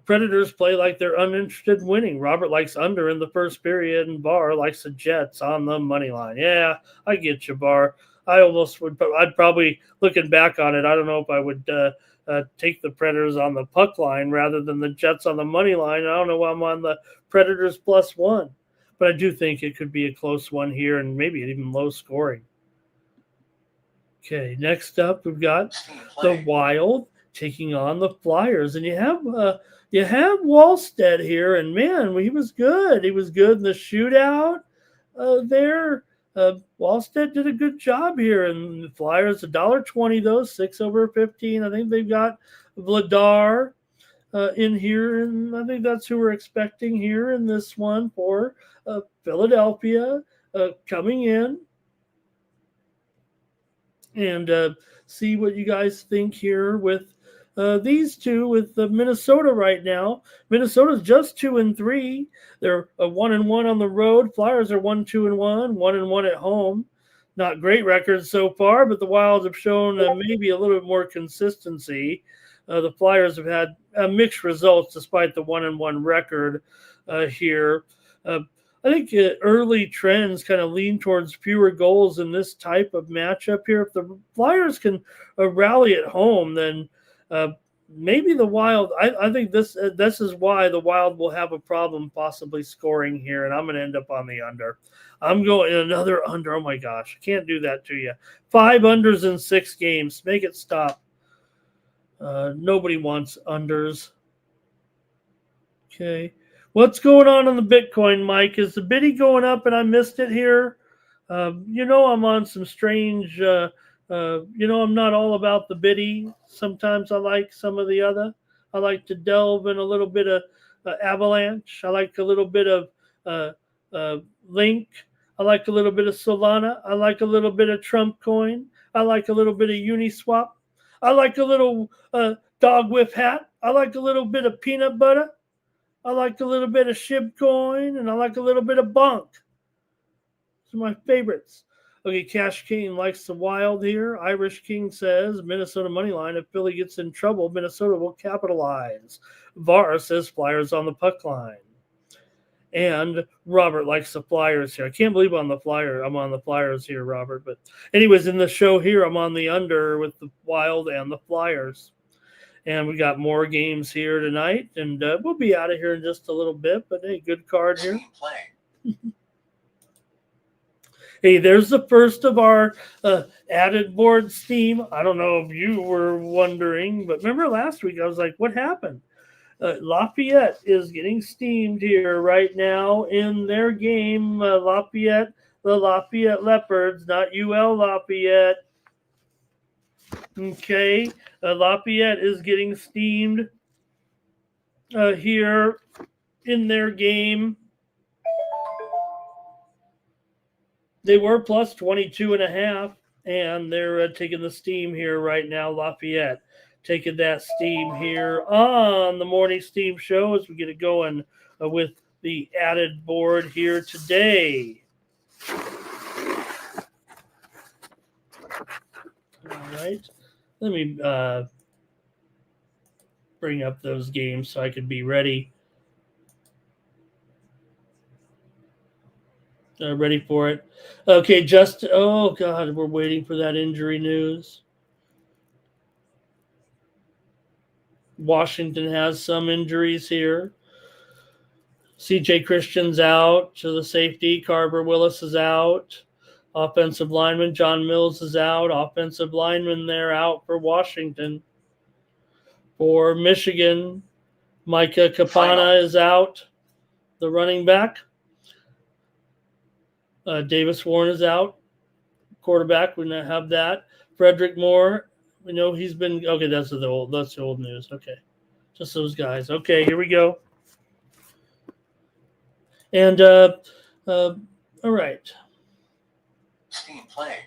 Predators play like they're uninterested in winning. Robert likes under in the first period, and Barr likes the Jets on the money line. Yeah, I get you, Barr. I'd probably, looking back on it, I don't know if I would take the Predators on the puck line rather than the Jets on the money line. I don't know why I'm on the Predators plus 1. But I do think it could be a close one here and maybe even low scoring. Okay, next up we've got the Wild taking on the Flyers, and you have Wallstead here, and man, he was good. He was good in the shootout there. Wallstead did a good job here, and the Flyers $1.20 though, 6/15. I think they've got Vladar in here, and I think that's who we're expecting here in this one for Philadelphia coming in. And see what you guys think here with these two, with Minnesota right now. Minnesota's just 2-3. They're 1-1 on the road. Flyers are 1-2-1, 1-1 at home. Not great records so far, but the Wilds have shown maybe a little bit more consistency. The Flyers have had mixed results despite the 1-1 record here. I think early trends kind of lean towards fewer goals in this type of matchup here. If the Flyers can rally at home, then maybe the Wild. I think this is why the Wild will have a problem possibly scoring here, and I'm going to end up on the under. I'm going another under. Oh my gosh, I can't do that to you. 5 unders in 6 games. Make it stop. Nobody wants unders. Okay. What's going on the Bitcoin, Mike? Is the biddy going up and I missed it here? I'm on some strange, I'm not all about the biddy. Sometimes I like some of the other. I like to delve in a little bit of Avalanche. I like a little bit of Link. I like a little bit of Solana. I like a little bit of Trump coin. I like a little bit of Uniswap. I like a little dog whip hat. I like a little bit of peanut butter. I like a little bit of SHIB coin, and I like a little bit of Bonk. Those are my favorites. Okay, Cash King likes the Wild here. Irish King says Minnesota money line. If Philly gets in trouble, Minnesota will capitalize. VAR says Flyers on the puck line. And Robert likes the Flyers here. I can't believe I'm on the Flyers here, Robert. But anyways, in the show here, I'm on the under with the Wild and the Flyers. And we got more games here tonight, and we'll be out of here in just a little bit. But hey, good card here. Hey, there's the first of our added board steam. I don't know if you were wondering, but remember last week I was like, what happened? Lafayette is getting steamed here right now in their game. The Lafayette Leopards, not UL Lafayette. Okay, Lafayette is getting steamed here in their game. They were plus 22.5, and they're taking the steam here right now. Lafayette taking that steam here on the Morning Steam Show as we get it going with the added board here today. All right. Let me bring up those games so I could be ready. Ready for it. Okay, oh, God, we're waiting for that injury news. Washington has some injuries here. CJ Christian's out to the safety. Carver Willis is out. Offensive lineman John Mills is out. Offensive lineman there out for Washington. For Michigan, Micah Capana is out, the running back. Davis Warren is out. Quarterback, we now have that. Frederick Moore, we know he's been okay. That's the old news. Okay, just those guys. Okay, here we go. And all right. Steam play.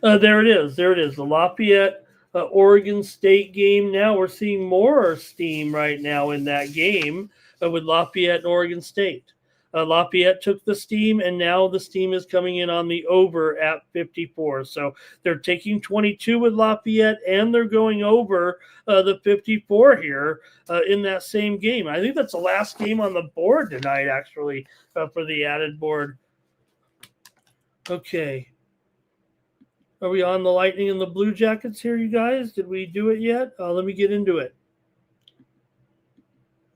There it is. There it is. The Lafayette Oregon State game. Now we're seeing more steam right now in that game with Lafayette and Oregon State. Lafayette took the steam, and now the steam is coming in on the over at 54. So they're taking 22 with Lafayette, and they're going over the 54 here in that same game. I think that's the last game on the board tonight, actually, for the added board. Okay. Are we on the Lightning and the Blue Jackets here, you guys? Did we do it yet? Let me get into it.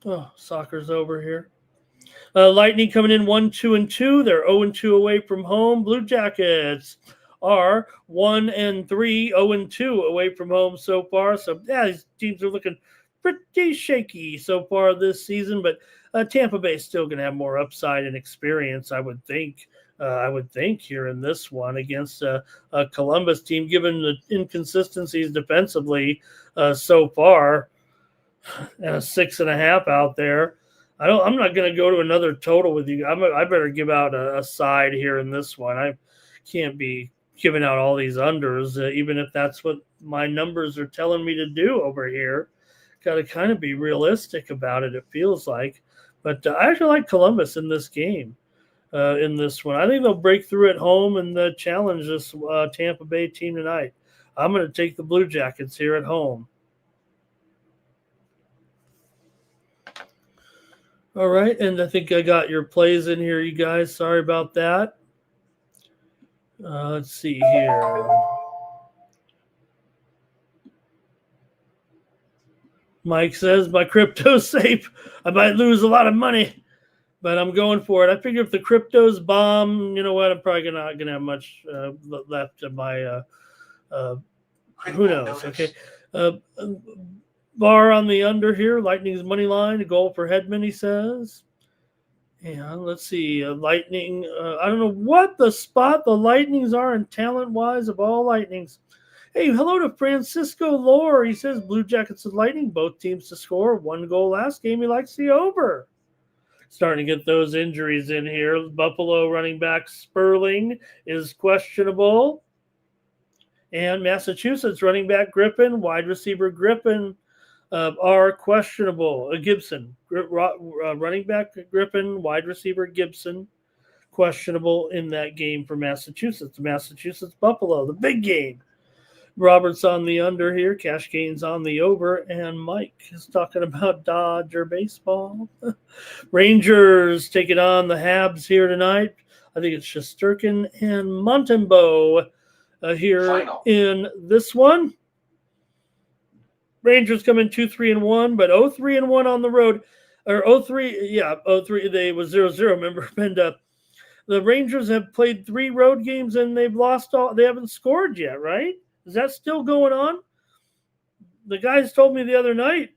Oh, soccer's over here. Lightning coming in 1-2-2. They're 0-2 away from home. Blue Jackets are 1-3, 0-2 away from home so far. So, yeah, these teams are looking pretty shaky so far this season. But Tampa Bay is still going to have more upside and experience, I would think. Here in this one against a Columbus team, given the inconsistencies defensively so far, and a 6.5 out there. I'm not going to go to another total with you. I better give out a side here in this one. I can't be giving out all these unders, even if that's what my numbers are telling me to do over here. Got to kind of be realistic about it, it feels like. But I actually like Columbus in this game, in this one. I think they'll break through at home and challenge this Tampa Bay team tonight. I'm going to take the Blue Jackets here at home. All right, and I think I got your plays in here, you guys. Sorry about that. Let's see here. Mike says, my crypto's safe. I might lose a lot of money, but I'm going for it. I figure if the crypto's bomb, you know what, I'm probably not going to have much left of my who knows, okay. Bar on the under here. Lightning's money line. A goal for Hedman, he says. And let's see. Lightning. I don't know what the spot the Lightnings are in talent-wise of all Lightnings. Hey, hello to Francisco Lore. He says Blue Jackets and Lightning, both teams to score. 1 goal last game. He likes the over. Starting to get those injuries in here. Buffalo running back Sperling is questionable. And Massachusetts running back Griffin, wide receiver Griffin, are questionable. Gibson, running back Griffin, wide receiver Gibson, questionable in that game for Massachusetts. Massachusetts Buffalo, the big game. Robert's on the under here. Cash Gains on the over. And Mike is talking about Dodger baseball. Rangers taking on the Habs here tonight. I think it's Shesterkin and Montembeau here Final. In this one. Rangers come in 2-3-1, but 0-3-1 on the road, or 0-3. They was 0-0. Remember, and the Rangers have played 3 road games and they've lost all. They haven't scored yet, right? Is that still going on? The guys told me the other night.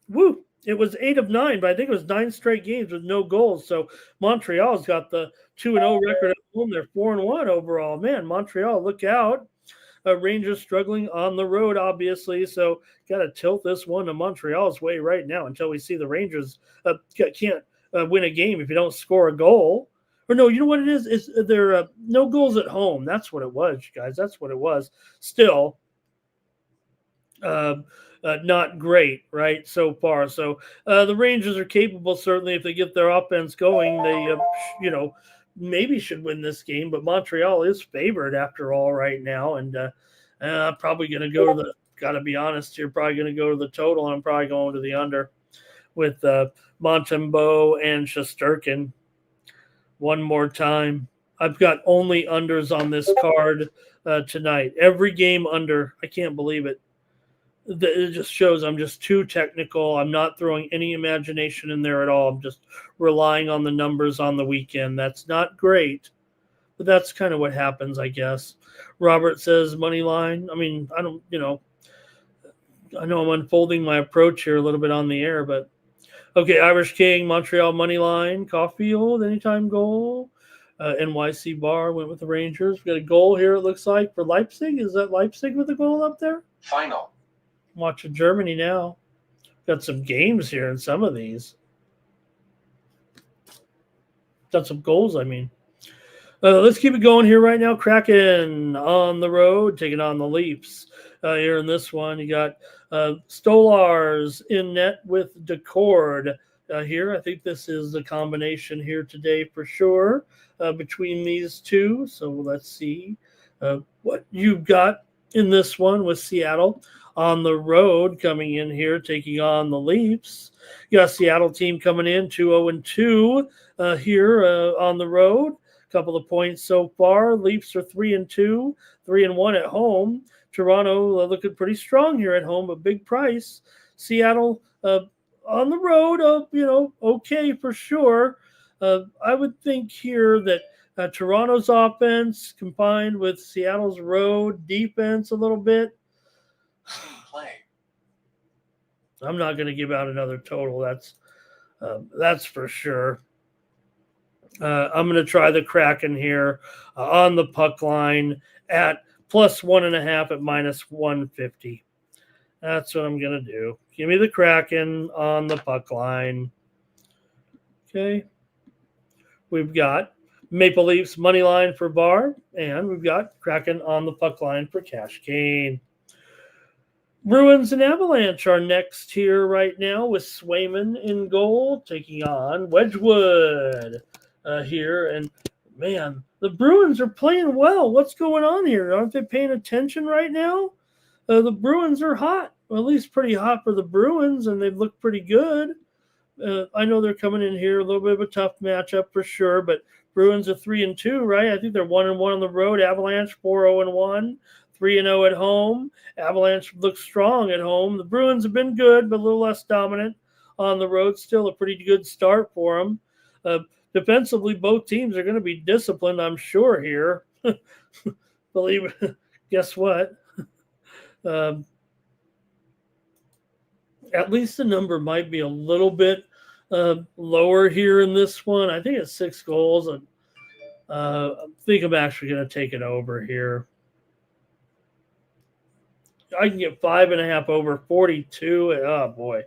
Woo! It was 8 of 9, but I think it was 9 straight games with no goals. So Montreal's got the 2-0 record at home. They're 4-1 overall. Man, Montreal, look out. Rangers struggling on the road, obviously. So got to tilt this one to Montreal's way right now until we see the Rangers can't win a game if you don't score a goal. Or no, you know what it is? It's they're no goals at home. That's what it was, guys. That's what it was. Still, not great, right, so far. So the Rangers are capable, certainly, if they get their offense going. They, maybe should win this game, but Montreal is favored after all right now. And I'm probably going to go to got to be honest here, probably going to go to the total. And I'm probably going to the under with Montembeau and Shesterkin. One more time. I've got only unders on this card tonight. Every game under. I can't believe it. It just shows I'm just too technical. I'm not throwing any imagination in there at all. I'm just relying on the numbers on the weekend. That's not great, but that's kind of what happens, I guess. Robert says money line. I mean, I know I'm unfolding my approach here a little bit on the air, but Okay, Irish King, Montreal Moneyline, Caulfield, anytime goal. NYC Bar went with the Rangers. We got a goal here, it looks like, for Leipzig. Is that Leipzig with the goal up there? Final. Watching Germany now. Got some games here in some of these. Got some goals, I mean. Let's keep it going here right now. Kraken on the road, taking on the Leafs. Here in this one, you got Stolars in net with Decord here. I think this is the combination here today for sure between these two. So let's see what you've got in this one with Seattle on the road coming in here, taking on the Leafs. You got a Seattle team coming in 2-0-2 here on the road. Couple of points so far. Leafs are 3-2, 3-1 at home. Toronto looking pretty strong here at home, a big price. Seattle on the road, okay for sure. I would think here that Toronto's offense combined with Seattle's road defense a little bit. Team play. I'm not going to give out another total. That's for sure. I'm going to try the Kraken here on the puck line at plus 1.5 at minus 150. That's what I'm going to do. Give me the Kraken on the puck line. Okay. We've got Maple Leafs money line for Bar, and we've got Kraken on the puck line for Cash Kane. Bruins and Avalanche are next here right now with Swayman in goal, taking on Wedgwood. Here, and man, the Bruins are playing well. What's going on here? Aren't they paying attention right now? The Bruins are hot, well, at least pretty hot for the Bruins, and they've looked pretty good. I know they're coming in here a little bit of a tough matchup for sure, but Bruins are 3-2, right? I think they're 1-1 on the road. Avalanche 4-0-1, 3-0 at home. Avalanche looks strong at home. The Bruins have been good, but a little less dominant on the road. Still a pretty good start for them. Defensively, both teams are going to be disciplined, I'm sure, here. Believe it. Guess what? At least the number might be a little bit lower here in this one. I think it's 6 goals. I think I'm actually going to take it over here. I can get 5.5 over 42. Oh, boy.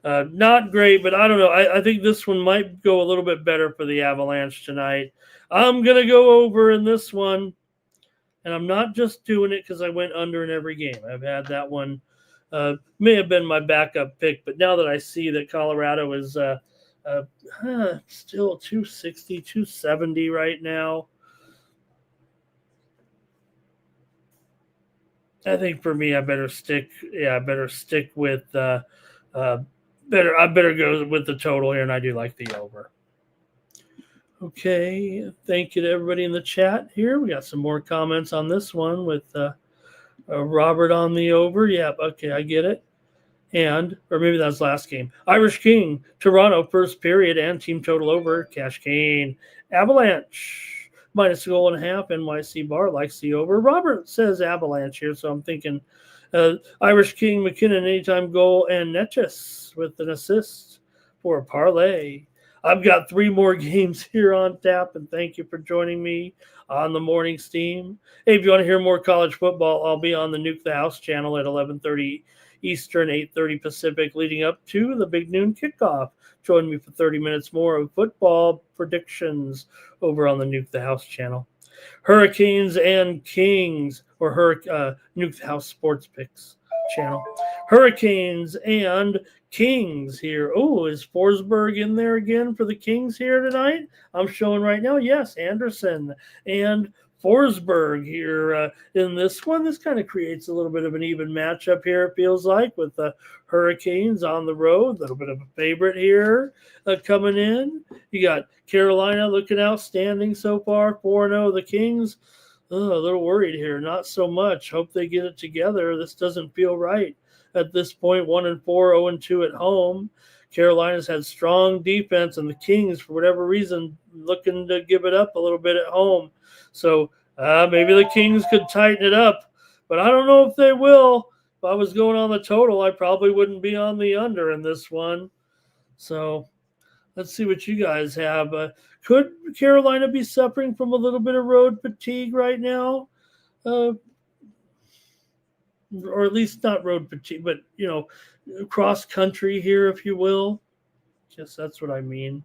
Not great, but I don't know. I think this one might go a little bit better for the Avalanche tonight. I'm going to go over in this one, and I'm not just doing it because I went under in every game. I've had that one. May have been my backup pick, but now that I see that Colorado is still 260, 270 right now, I think for me I better stick with I better go with the total here, and I do like the over. Okay, thank you to everybody in the chat here. We got some more comments on this one with Robert on the over. Yep, okay, I get it. Or maybe that was last game. Irish King, Toronto, first period, and team total over. Cash Kane, Avalanche, minus 1.5. NYC Bar likes the over. Robert says Avalanche here, so I'm thinking Irish King, McKinnon, anytime goal, and Netchus with an assist for a parlay. I've got 3 more games here on tap, and thank you for joining me on the morning steam. Hey, if you want to hear more college football, I'll be on the Nuke the House channel at 11:30 Eastern, 8:30 Pacific, leading up to the big noon kickoff. Join me for 30 minutes more of football predictions over on the Nuke the House channel. Hurricanes and Kings, or Nuke the House Sports Picks channel. Hurricanes and Kings here. Oh, is Forsberg in there again for the Kings here tonight? I'm showing right now. Yes, Anderson and Forsberg here in this one. This kind of creates a little bit of an even matchup here, it feels like, with the Hurricanes on the road. A little bit of a favorite here coming in. You got Carolina looking outstanding so far, 4-0. The Kings, a little worried here. Not so much. Hope they get it together. This doesn't feel right at this point. 1-4, 0-2 at home. Carolina's had strong defense, and the Kings, for whatever reason, looking to give it up a little bit at home. So maybe the Kings could tighten it up, but I don't know if they will. If I was going on the total, I probably wouldn't be on the under in this one. So let's see what you guys have. Could Carolina be suffering from a little bit of road fatigue right now? Or at least not road fatigue, but, cross country here, if you will. Guess that's what I mean.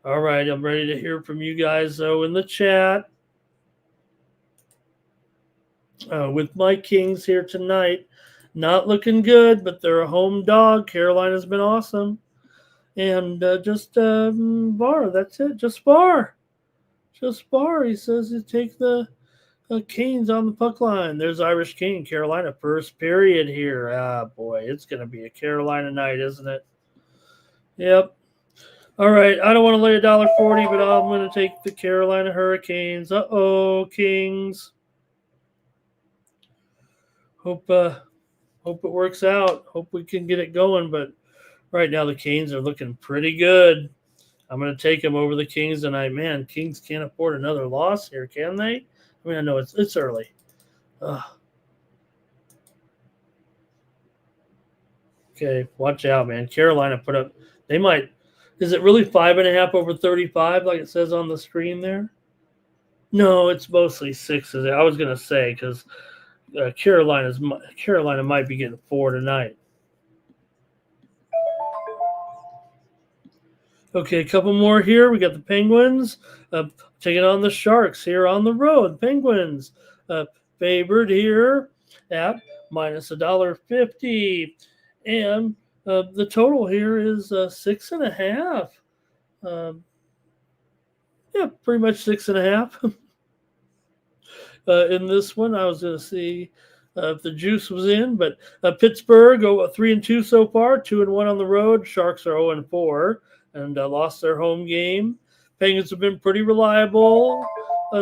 All right, I'm ready to hear from you guys, though, in the chat. With my Kings here tonight, not looking good, but they're a home dog. Carolina's been awesome. And just VAR, that's it. Just VAR. Just VAR. He says you take the Canes on the puck line. There's Irish King, Carolina, first period here. Ah, boy, it's going to be a Carolina night, isn't it? Yep. All right, I don't want to lay $1.40, but I'm going to take the Carolina Hurricanes. Uh-oh, Kings. Hope it works out. Hope we can get it going, but right now the Canes are looking pretty good. I'm going to take them over the Kings tonight. Man, Kings can't afford another loss here, can they? I mean, I know it's early. Okay, watch out, man. Carolina put up – they might – is it really 5.5 over 35 like it says on the screen there? No, it's mostly 6. I was going to say because Carolina might be getting 4 tonight. Okay, a couple more here. We got the Penguins taking on the Sharks here on the road. Penguins favored here at minus $1.50. And the total here is 6.5. Yeah, pretty much 6.5. In this one, I was going to see if the juice was in, but Pittsburgh go 3-2 so far, 2-1 on the road. Sharks are 0-4 and lost their home game. Penguins have been pretty reliable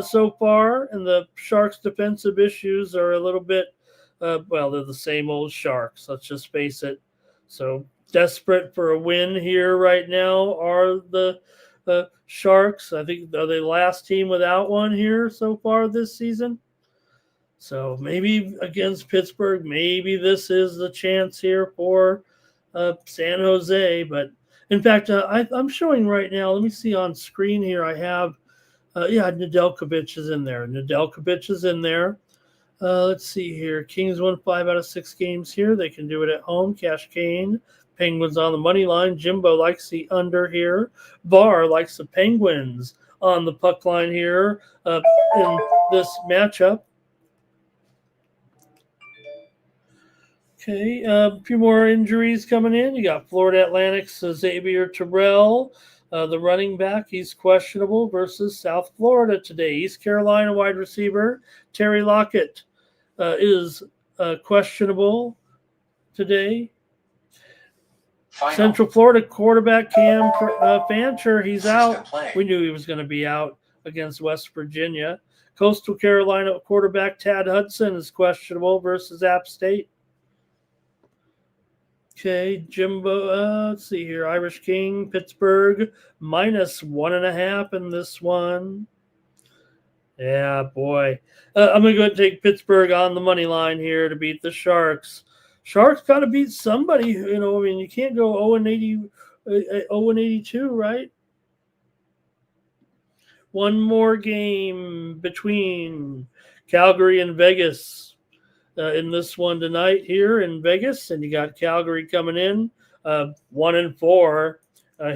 so far, and the Sharks' defensive issues are a little bit, they're the same old Sharks. Let's just face it. So desperate for a win here right now are the Sharks. I think they're the last team without one here so far this season. So maybe against Pittsburgh, maybe this is the chance here for San Jose. But in fact, I'm showing right now. Let me see on screen here. I have, Nedeljkovic is in there. Nedeljkovic is in there. Let's see here. Kings won 5 out of 6 games here. They can do it at home. Cash Kane. Penguins on the money line. Jimbo likes the under here. Barr likes the Penguins on the puck line here in this matchup. Okay, a few more injuries coming in. You got Florida Atlantic's Xavier Terrell, the running back. He's questionable versus South Florida today. East Carolina wide receiver Terry Lockett is questionable today. Final. Central Florida quarterback Cam Fancher, he's out. We knew he was going to be out against West Virginia. Coastal Carolina quarterback Tad Hudson is questionable versus App State. Okay, Jimbo, let's see here. Irish King, Pittsburgh, minus 1.5 in this one. Yeah, boy. I'm going to go ahead and take Pittsburgh on the money line here to beat the Sharks. Sharks got to beat somebody, you can't go 0-82, right? One more game between Calgary and Vegas in this one tonight here in Vegas. And you got Calgary coming in 1-4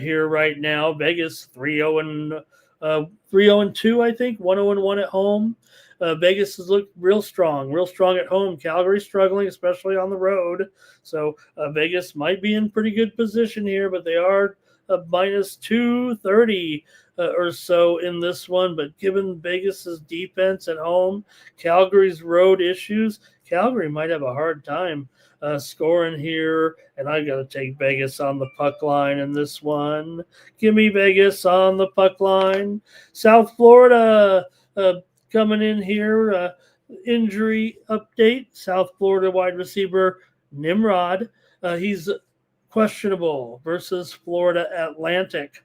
here right now. Vegas 3-0-2, I think, 1-0-1 at home. Vegas has looked real strong at home. Calgary struggling, especially on the road. So Vegas might be in pretty good position here, but they are minus 230 or so in this one. But given Vegas's defense at home, Calgary's road issues, Calgary might have a hard time scoring here. And I got to take Vegas on the puck line in this one. Give me Vegas on the puck line. South Florida coming in here, injury update. South Florida wide receiver Nimrod. He's questionable versus Florida Atlantic.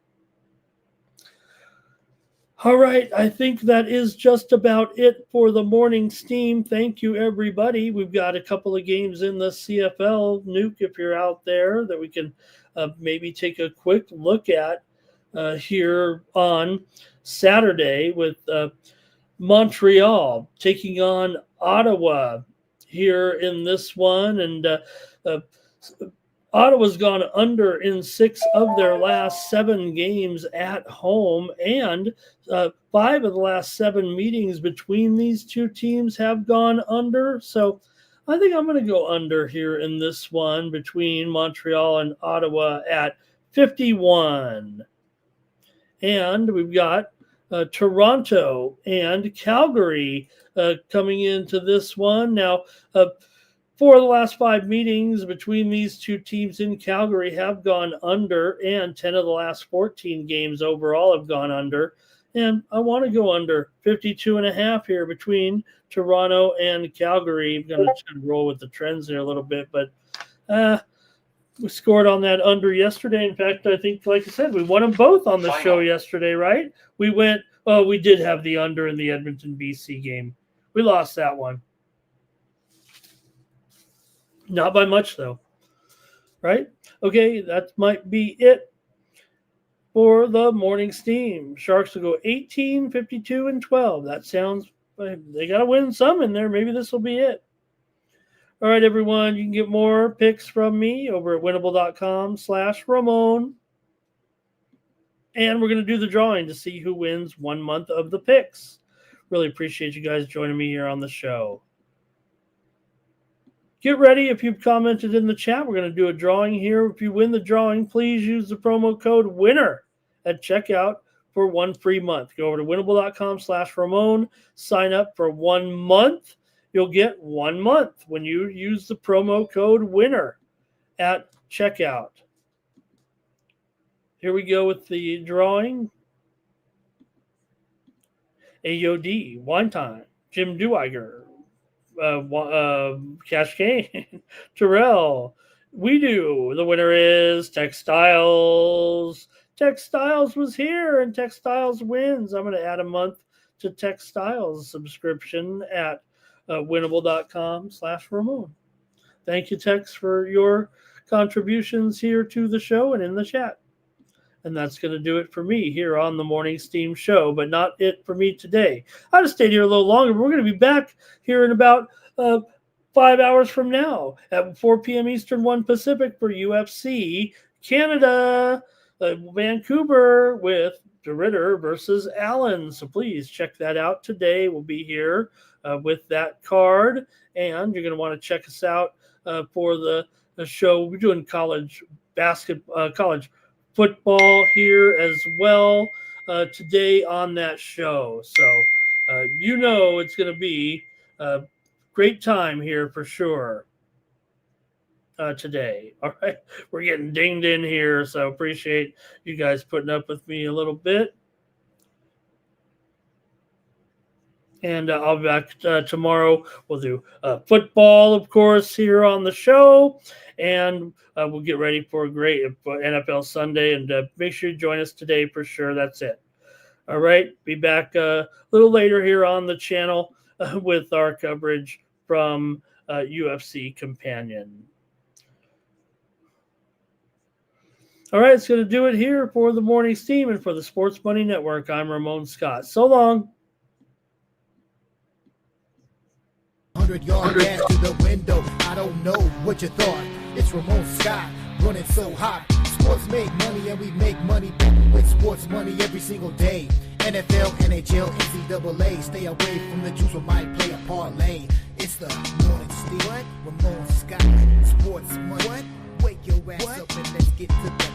All right, I think that is just about it for the morning steam. Thank you, everybody. We've got a couple of games in the CFL, Nuke, if you're out there, that we can maybe take a quick look at here on Saturday with Montreal taking on Ottawa here in this one. And Ottawa's gone under in 6 of their last 7 games at home, and 5 of the last 7 meetings between these two teams have gone under. So I think I'm going to go under here in this one between Montreal and Ottawa at 51. And we've got Toronto and Calgary coming into this one. Now, 4 of the last 5 meetings between these two teams in Calgary have gone under, and 10 of the last 14 games overall have gone under. And I want to go under 52.5 here between Toronto and Calgary. I'm going to roll with the trends there a little bit, but we scored on that under yesterday. In fact, I think, like I said, we won them both on the show yesterday, right? We did have the under in the Edmonton, BC game. We lost that one. Not by much, though, right? Okay, that might be it for the morning steam. Sharks will go 18, 52, and 12. That sounds like they got to win some in there. Maybe this will be it. All right, everyone, you can get more picks from me over at winnable.com/Ramon. And we're going to do the drawing to see who wins 1 month of the picks. Really appreciate you guys joining me here on the show. Get ready. If you've commented in the chat, we're going to do a drawing here. If you win the drawing, please use the promo code WINNER at checkout for 1 free month. Go over to winnable.com/Ramon. Sign up for 1 month. You'll get 1 month when you use the promo code WINNER at checkout. Here we go with the drawing. AOD, Wine Time, Jim Duiger, Cash Kane, Terrell, We Do. The winner is Textiles. Textiles was here, and Textiles wins. I'm going to add a month to Textiles subscription at winnable.com/Ramon. Thank you, Tex, for your contributions here to the show and in the chat. And that's going to do it for me here on the Morning Steam Show, but not it for me today. I'll just stay here a little longer. We're going to be back here in about 5 hours from now at 4 p.m. Eastern, 1 Pacific for UFC Canada, Vancouver with DeRitter versus Allen. So please check that out today. We'll be here with that card, and you're going to want to check us out for the show. We're doing college football here as well today on that show. So it's going to be a great time here for sure today. All right, we're getting dinged in here, so appreciate you guys putting up with me a little bit. And I'll be back tomorrow. We'll do football, of course, here on the show. And we'll get ready for a great NFL Sunday. And make sure you join us today for sure. That's it. All right. Be back a little later here on the channel with our coverage from UFC Companion. All right. It's going to do it here for the Morning Steam and for the Sports Money Network. I'm Ramon Scott. So long. 100-yard dash to the window. I don't know what you thought. It's Ramon Scott running so hot. Sports make money and we make money with sports money every single day. NFL, NHL, NCAA. Stay away from the juice, we might play a parlay. It's the Morning Steam. Ramon Scott. Sports money. Wake your ass up and let's get to